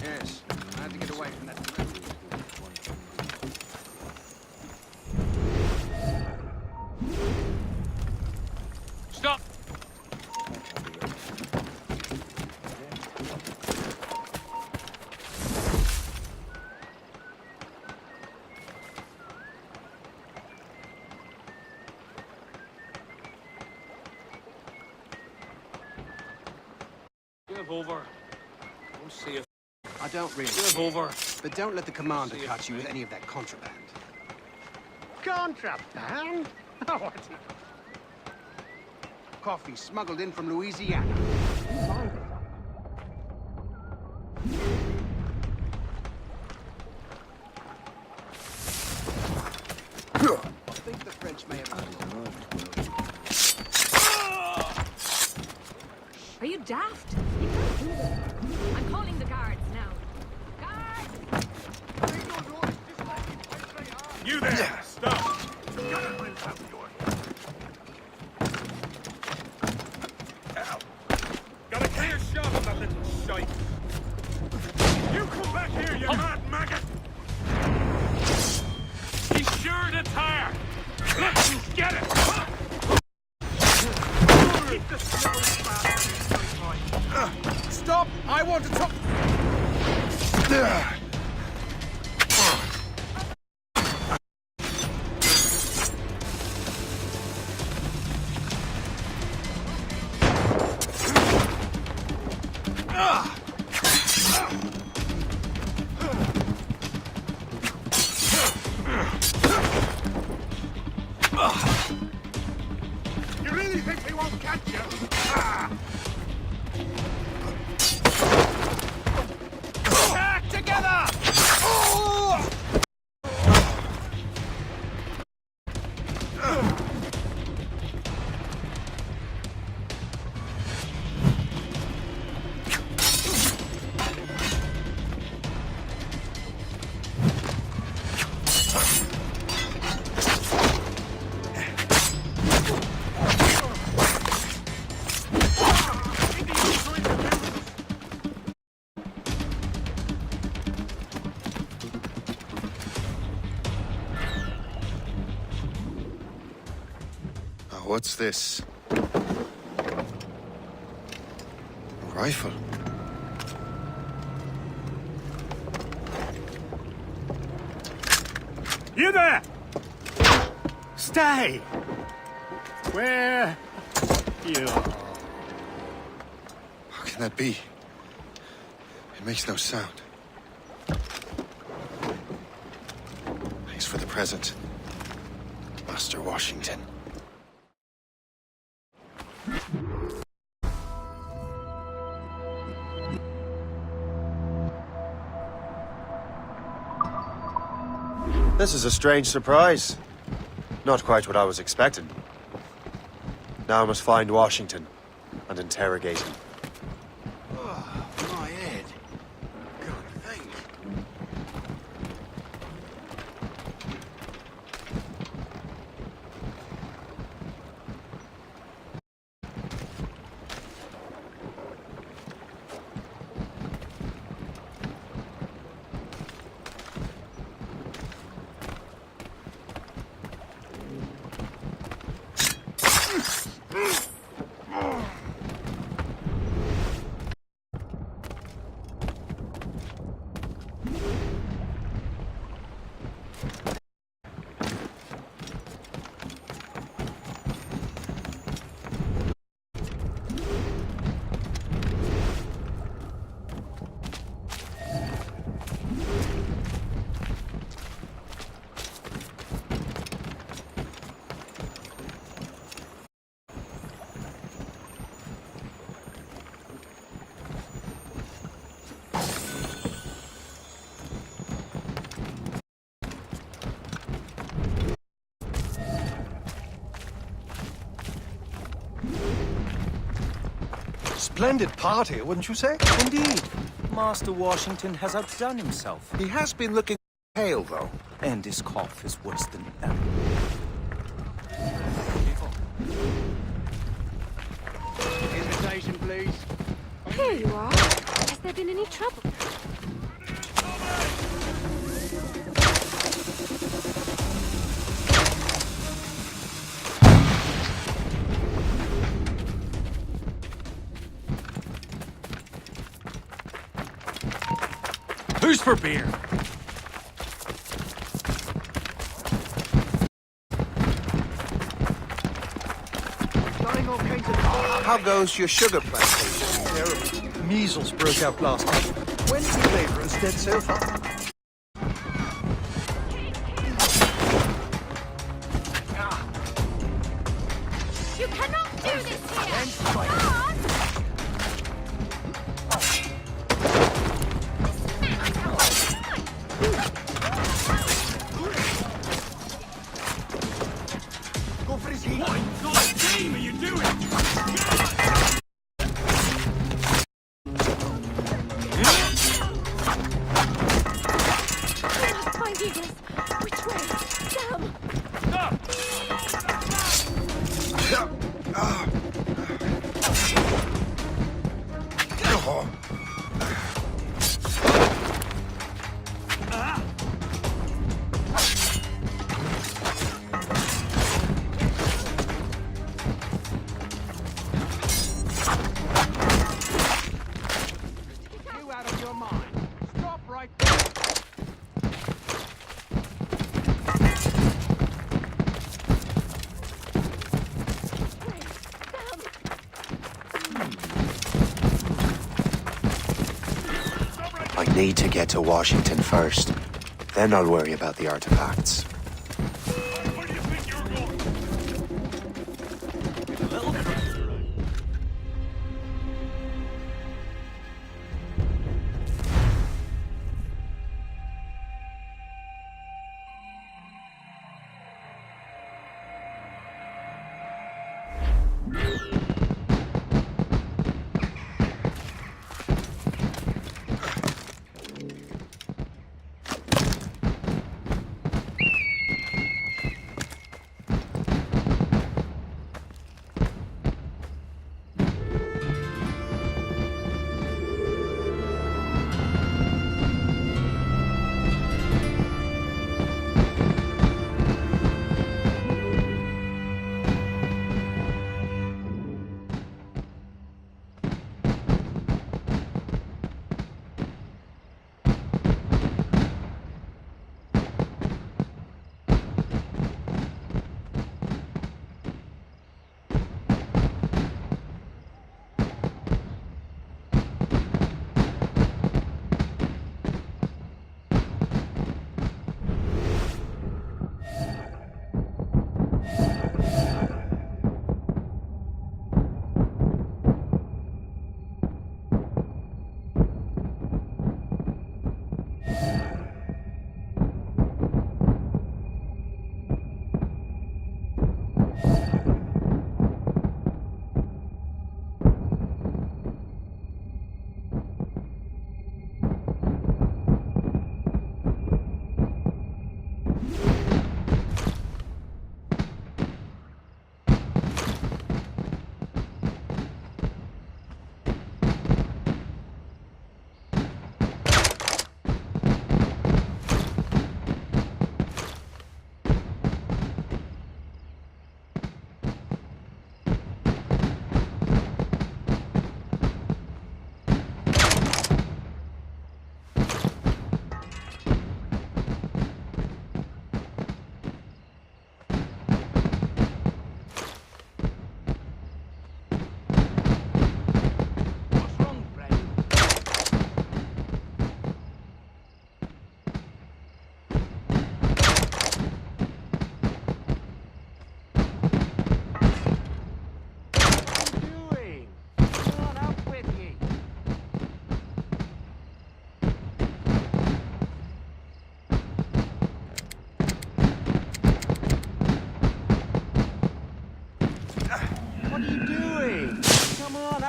[SPEAKER 6] Yes, I had to get away from that.
[SPEAKER 19] Stop! Give over. Don't see a...
[SPEAKER 6] I don't really.
[SPEAKER 19] Give over.
[SPEAKER 6] But don't let the commander catch you with any of that contraband.
[SPEAKER 5] Contraband? Oh, what's it?
[SPEAKER 6] Coffee smuggled in from Louisiana. I think the French may have...
[SPEAKER 9] Are you daft? You can't do this. I'm calling the guards now. Guards!
[SPEAKER 4] You there! Stop! Ow! Got a clear shot of that little shite! You come back here, you mad maggot! He's sure to tire! Let's get it! Keep the slow bastard.
[SPEAKER 6] Stop! I want to talk...
[SPEAKER 4] You really think he won't catch you?
[SPEAKER 6] Back together!
[SPEAKER 20] What's this? A rifle?
[SPEAKER 5] You there! Stay! Where you are.
[SPEAKER 20] How can that be? It makes no sound. Thanks for the present, Master Washington. This is a strange surprise. Not quite what I was expecting. Now I must find Washington and interrogate him.
[SPEAKER 6] My head. Can't think.
[SPEAKER 3] Splendid party, wouldn't you say?
[SPEAKER 17] Indeed. Master Washington has outdone himself.
[SPEAKER 21] He has been looking pale, though.
[SPEAKER 17] And his cough is worse than ever.
[SPEAKER 5] Invitation, please.
[SPEAKER 10] Here you are. Has there been any trouble?
[SPEAKER 3] Who's for beer?
[SPEAKER 21] How goes your sugar plantation?
[SPEAKER 3] Terrible. Measles broke out last month. 20 laborers dead so far.
[SPEAKER 10] You cannot do this here! Come on!
[SPEAKER 4] What in God's name are you doing?
[SPEAKER 10] I must find Eagles. Which way? Sam!
[SPEAKER 5] You out of your mind. Stop right there.
[SPEAKER 1] I need to get to Washington first. Then I'll worry about the artifacts.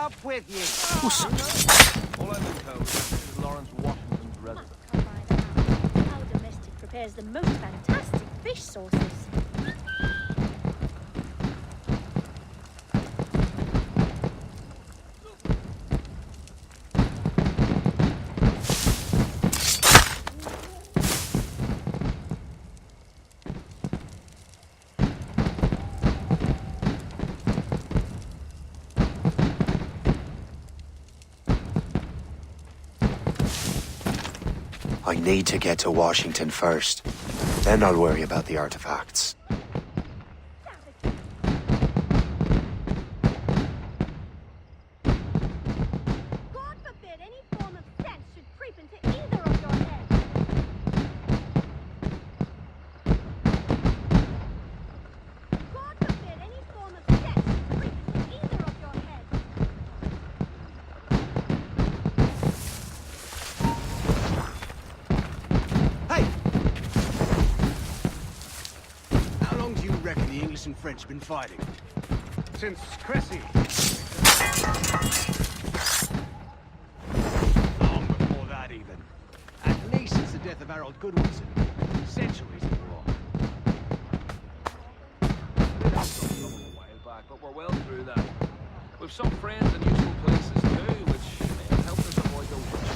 [SPEAKER 5] up with you.
[SPEAKER 6] All I've been told is Lawrence Washington's residence.
[SPEAKER 10] How Domestic prepares the most fantastic fish sauces.
[SPEAKER 1] I need to get to Washington first. Then I'll worry about the artifacts.
[SPEAKER 10] God forbid any form of sense should creep into either of your heads. God forbid any form of sense should creep into either of your heads.
[SPEAKER 5] Hey! How long do you reckon the English and French been fighting?
[SPEAKER 19] Since Cressy.
[SPEAKER 5] Long before that, even. At least since the death of Harold Goodwinson. Centuries of war.
[SPEAKER 6] We had some trouble a while back, but we're well through that. We've some friends in useful places too, which may have helped us avoid the worst.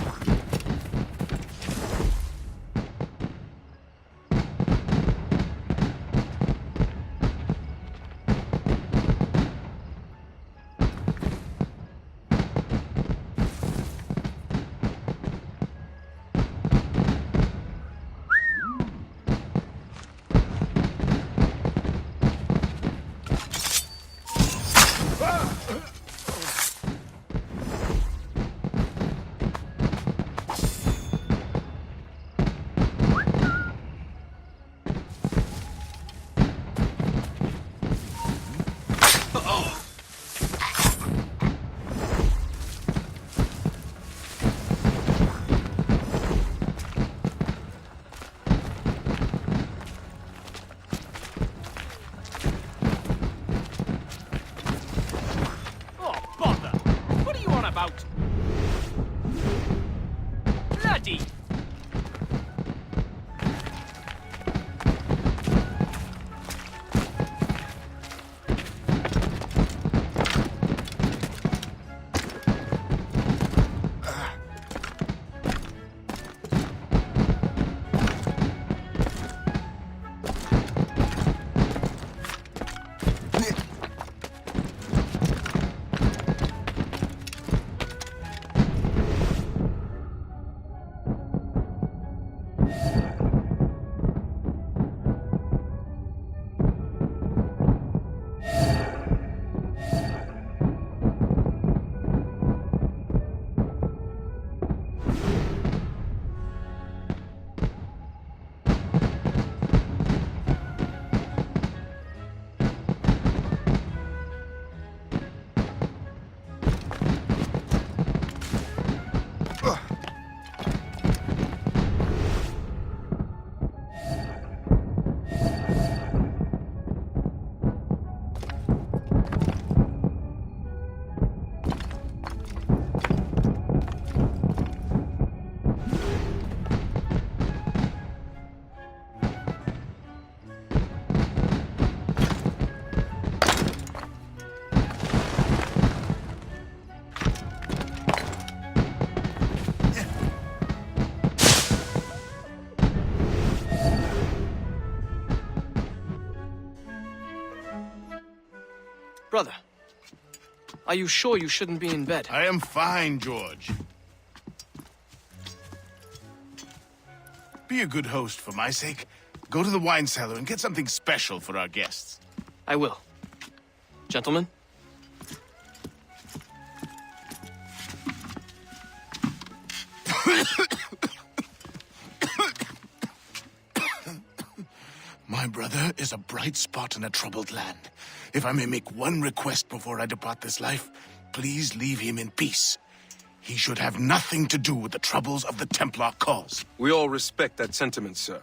[SPEAKER 6] Oh, bother! What are you on about? Bloody!
[SPEAKER 12] Brother, are you sure you shouldn't be in bed?
[SPEAKER 15] I am fine, George. Be a good host for my sake. Go to the wine cellar and get something special for our guests.
[SPEAKER 12] I will. Gentlemen?
[SPEAKER 15] My brother is a bright spot in a troubled land. If I may make one request before I depart this life, please leave him in peace. He should have nothing to do with the troubles of the Templar cause.
[SPEAKER 22] We all respect that sentiment, sir.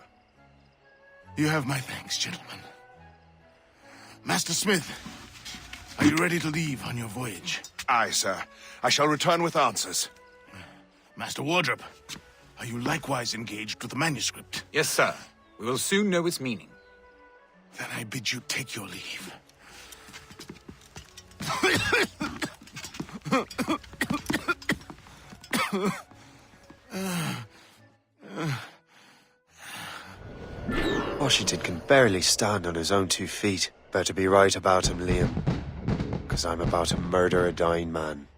[SPEAKER 15] You have my thanks, gentlemen. Master Smith, are you ready to leave on your voyage? Aye, sir. I shall return with answers. Master Wardrop, are you likewise engaged with the manuscript?
[SPEAKER 21] Yes, sir. We will soon know its meaning.
[SPEAKER 15] Then I bid you take your leave.
[SPEAKER 20] Washington can barely stand on his own 2 feet. Better be right about him, Liam. Because I'm about to murder a dying man.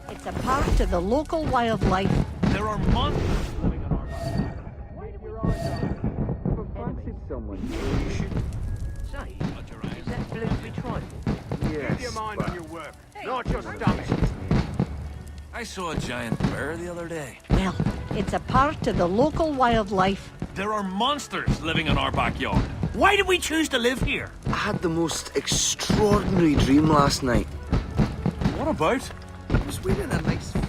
[SPEAKER 10] It's a part of the local wildlife.
[SPEAKER 6] There are monsters living in our house.
[SPEAKER 7] Fancied someone, you should
[SPEAKER 6] Say, is that Blueberry tribe?
[SPEAKER 7] Yes,
[SPEAKER 19] Keep your mind
[SPEAKER 7] but-
[SPEAKER 19] on your work, not your stomach.
[SPEAKER 6] I saw a giant bear the other day.
[SPEAKER 10] Well, it's a part of the local wildlife.
[SPEAKER 6] There are monsters living in our backyard. Why did we choose to live here?
[SPEAKER 7] I had the most extraordinary dream last night.
[SPEAKER 6] What about?
[SPEAKER 7] I was wearing a nice frock.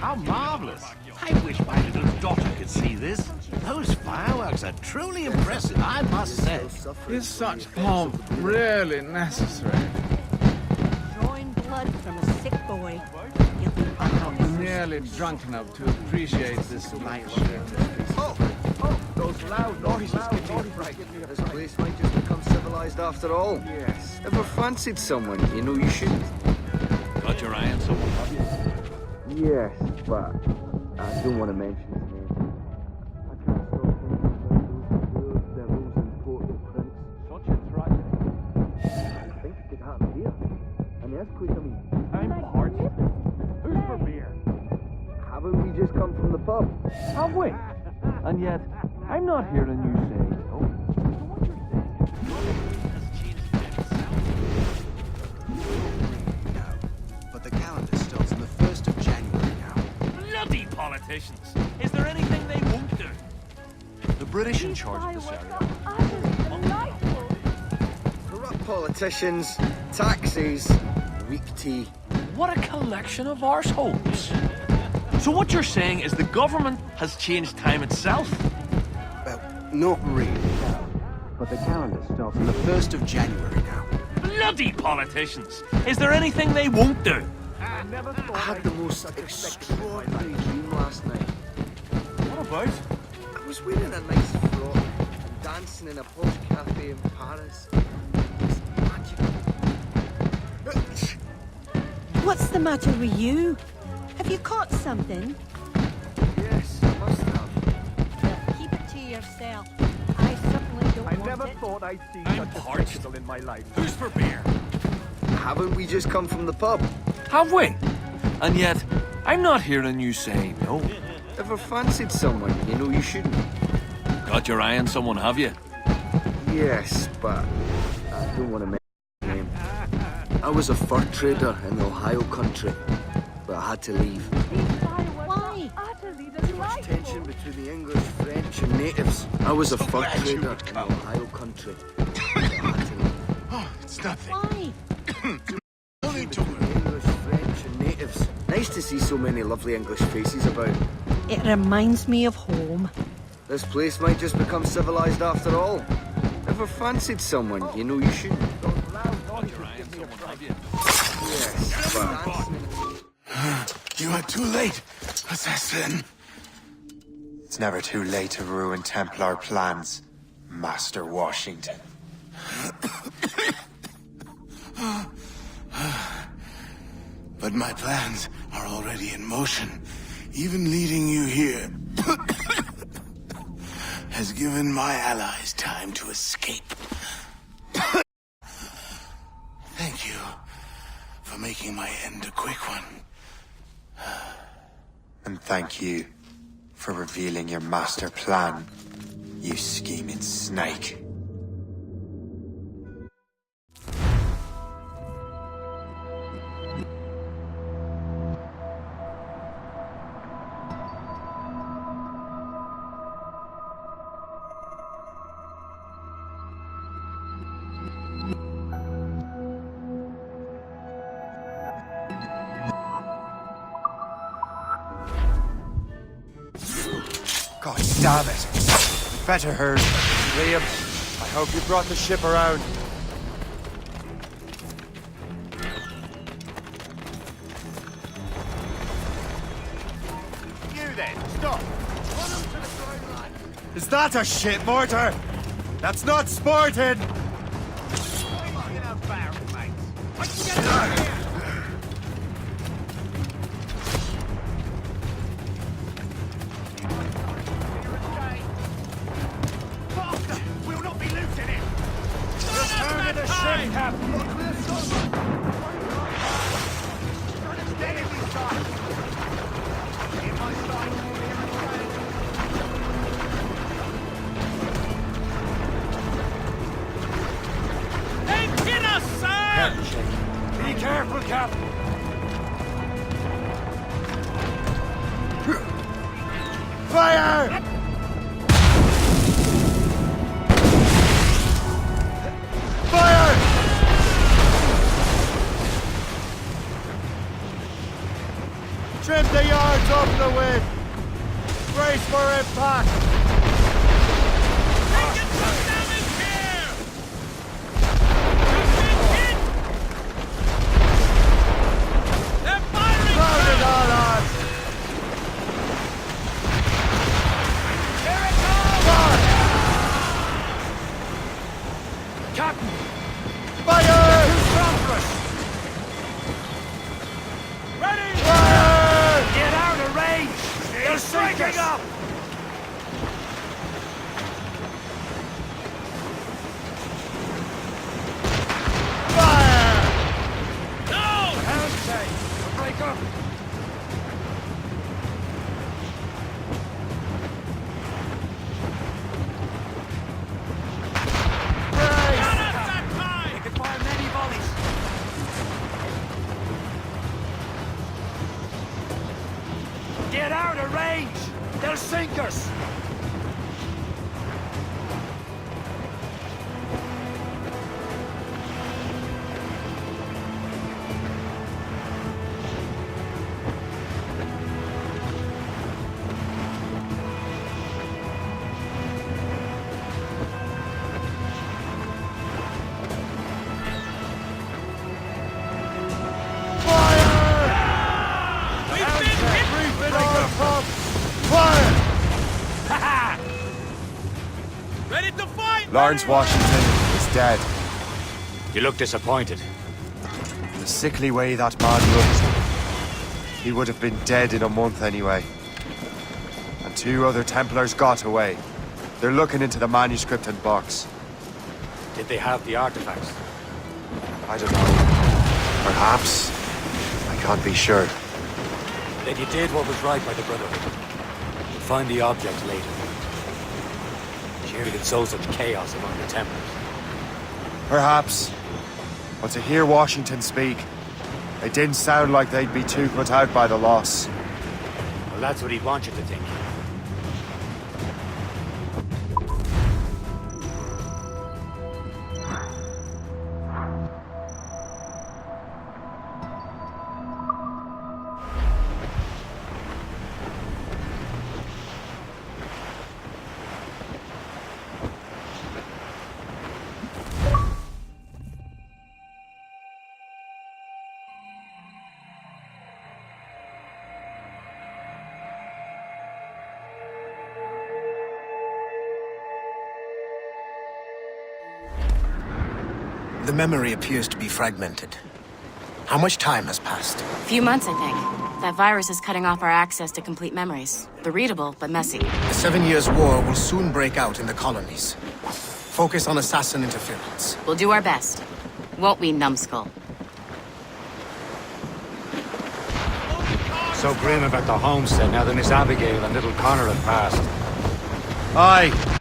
[SPEAKER 6] How marvelous! I wish my little daughter could see this. Those fireworks are truly impressive, I must say.
[SPEAKER 11] Is such pomp really necessary?
[SPEAKER 10] Drawing blood from a sick boy.
[SPEAKER 11] I'm not nearly drunk enough to appreciate this light show.
[SPEAKER 7] Those loud noises give me a fright. This place might just become civilized after all.
[SPEAKER 11] Yes.
[SPEAKER 7] Ever fancied someone you know you shouldn't?
[SPEAKER 6] Got your eye on someone, have you?
[SPEAKER 7] Yes, but I don't want to mention his name. I can't stop thinking about those poor devils in Port-au-Prince.
[SPEAKER 19] Such a tragedy.
[SPEAKER 7] I think it could happen here. And yes, quick, I mean,
[SPEAKER 5] I'm parched. Who's for beer?
[SPEAKER 7] haven't we just come from the pub?
[SPEAKER 5] Have we? And yet, I'm not hearing you say no. So what you're
[SPEAKER 17] No, but the calendar starts on the 1st of January now.
[SPEAKER 6] Bloody politicians! Is there anything they won't do?
[SPEAKER 5] the British in charge of this area.
[SPEAKER 7] Corrupt politicians, taxis, weak tea.
[SPEAKER 5] What a collection of arseholes. So what you're saying is the government has changed time itself?
[SPEAKER 17] Well, not really, no. But the calendar starts on the 1st of January now.
[SPEAKER 6] Bloody politicians! Is there anything they won't do?
[SPEAKER 7] I had the most extraordinary dream last night.
[SPEAKER 5] What about?
[SPEAKER 7] I was wearing a nice frock and dancing in a posh cafe in Paris. It's magical.
[SPEAKER 10] What's the matter with you? Have you caught something?
[SPEAKER 7] Yes, I must have.
[SPEAKER 10] Keep it to yourself. I certainly don't want
[SPEAKER 5] never
[SPEAKER 10] it.
[SPEAKER 5] thought I'd see
[SPEAKER 6] I'm
[SPEAKER 5] such a
[SPEAKER 6] parched.
[SPEAKER 5] spectacle in my life.
[SPEAKER 6] Who's for beer?
[SPEAKER 7] Haven't we just come from the pub?
[SPEAKER 5] Have we? And yet, I'm not hearing you say no.
[SPEAKER 7] Ever fancied someone you know you shouldn't?
[SPEAKER 5] Got your eye on someone, have you?
[SPEAKER 7] Yes, but I don't want to mention his name. I was a fur trader in the Ohio country, but I had to leave.
[SPEAKER 10] Why?
[SPEAKER 7] Too much tension between the English, French, and natives. I was a fur trader in the Ohio country, but I had to leave.
[SPEAKER 15] Oh, it's nothing.
[SPEAKER 10] Why?
[SPEAKER 15] Only to
[SPEAKER 7] The English, French, and natives. Nice to see so many lovely English faces about.
[SPEAKER 10] It reminds me of home.
[SPEAKER 7] This place might just become civilized after all. Ever fancied someone you know you shouldn't?
[SPEAKER 5] Got your eye on someone, have you?
[SPEAKER 7] Yes, but
[SPEAKER 15] You are too late, assassin.
[SPEAKER 1] It's never too late to ruin Templar plans, Master Washington.
[SPEAKER 15] But my plans are already in motion. Even leading you here has given my allies time to escape. Thank you for making my end a quick one.
[SPEAKER 1] And thank you for revealing your master plan, you scheming snake. God damn it! Better hurry. Liam, I hope you brought the ship around.
[SPEAKER 16] You then, stop. Run up to the dry line.
[SPEAKER 1] Is that a ship mortar? That's not sporting!
[SPEAKER 16] Come on, you know, barrel, mate. I can get out here. We'll not be looting him! Return to the ship, Captain! Steady this time! In my sight,
[SPEAKER 6] Engine us, sir!
[SPEAKER 5] Be careful, Captain.
[SPEAKER 1] Fire! Fire! Trim the yards off the wind! Brace for impact!
[SPEAKER 6] Taking some damage here! They're firing!
[SPEAKER 1] Load it all on!
[SPEAKER 6] Here it comes!
[SPEAKER 5] Captain!
[SPEAKER 1] Fire!
[SPEAKER 5] Too strong for us!
[SPEAKER 6] Ready!
[SPEAKER 1] Fire!
[SPEAKER 5] Get out of range! They're
[SPEAKER 6] Striking
[SPEAKER 5] sinking
[SPEAKER 6] up!
[SPEAKER 19] sink us!
[SPEAKER 4] Ready to fight!
[SPEAKER 20] Lawrence Washington is dead.
[SPEAKER 2] You look disappointed.
[SPEAKER 20] The sickly way that man looked. He would have been dead in a month anyway. And 2 other Templars got away. They're looking into the manuscript and box.
[SPEAKER 2] Did they have the artifacts?
[SPEAKER 20] I don't know. Perhaps. I can't be sure.
[SPEAKER 2] Then you did what was right by the Brotherhood. We'll find the object later. Surely could sow such chaos among the Templars.
[SPEAKER 20] Perhaps. But to hear Washington speak, it didn't sound like they'd be too put out by the loss.
[SPEAKER 2] Well, that's what he'd want you to think.
[SPEAKER 17] The memory appears to be fragmented. How much time has passed?
[SPEAKER 9] A few months, I think. That virus is cutting off our access to complete memories. They're readable, but messy.
[SPEAKER 17] The 7 Years' War will soon break out in the colonies. Focus on assassin interference.
[SPEAKER 9] We'll do our best. Won't we, numbskull?
[SPEAKER 2] So grim about the homestead now that Miss Abigail and little Connor have passed.
[SPEAKER 20] Aye.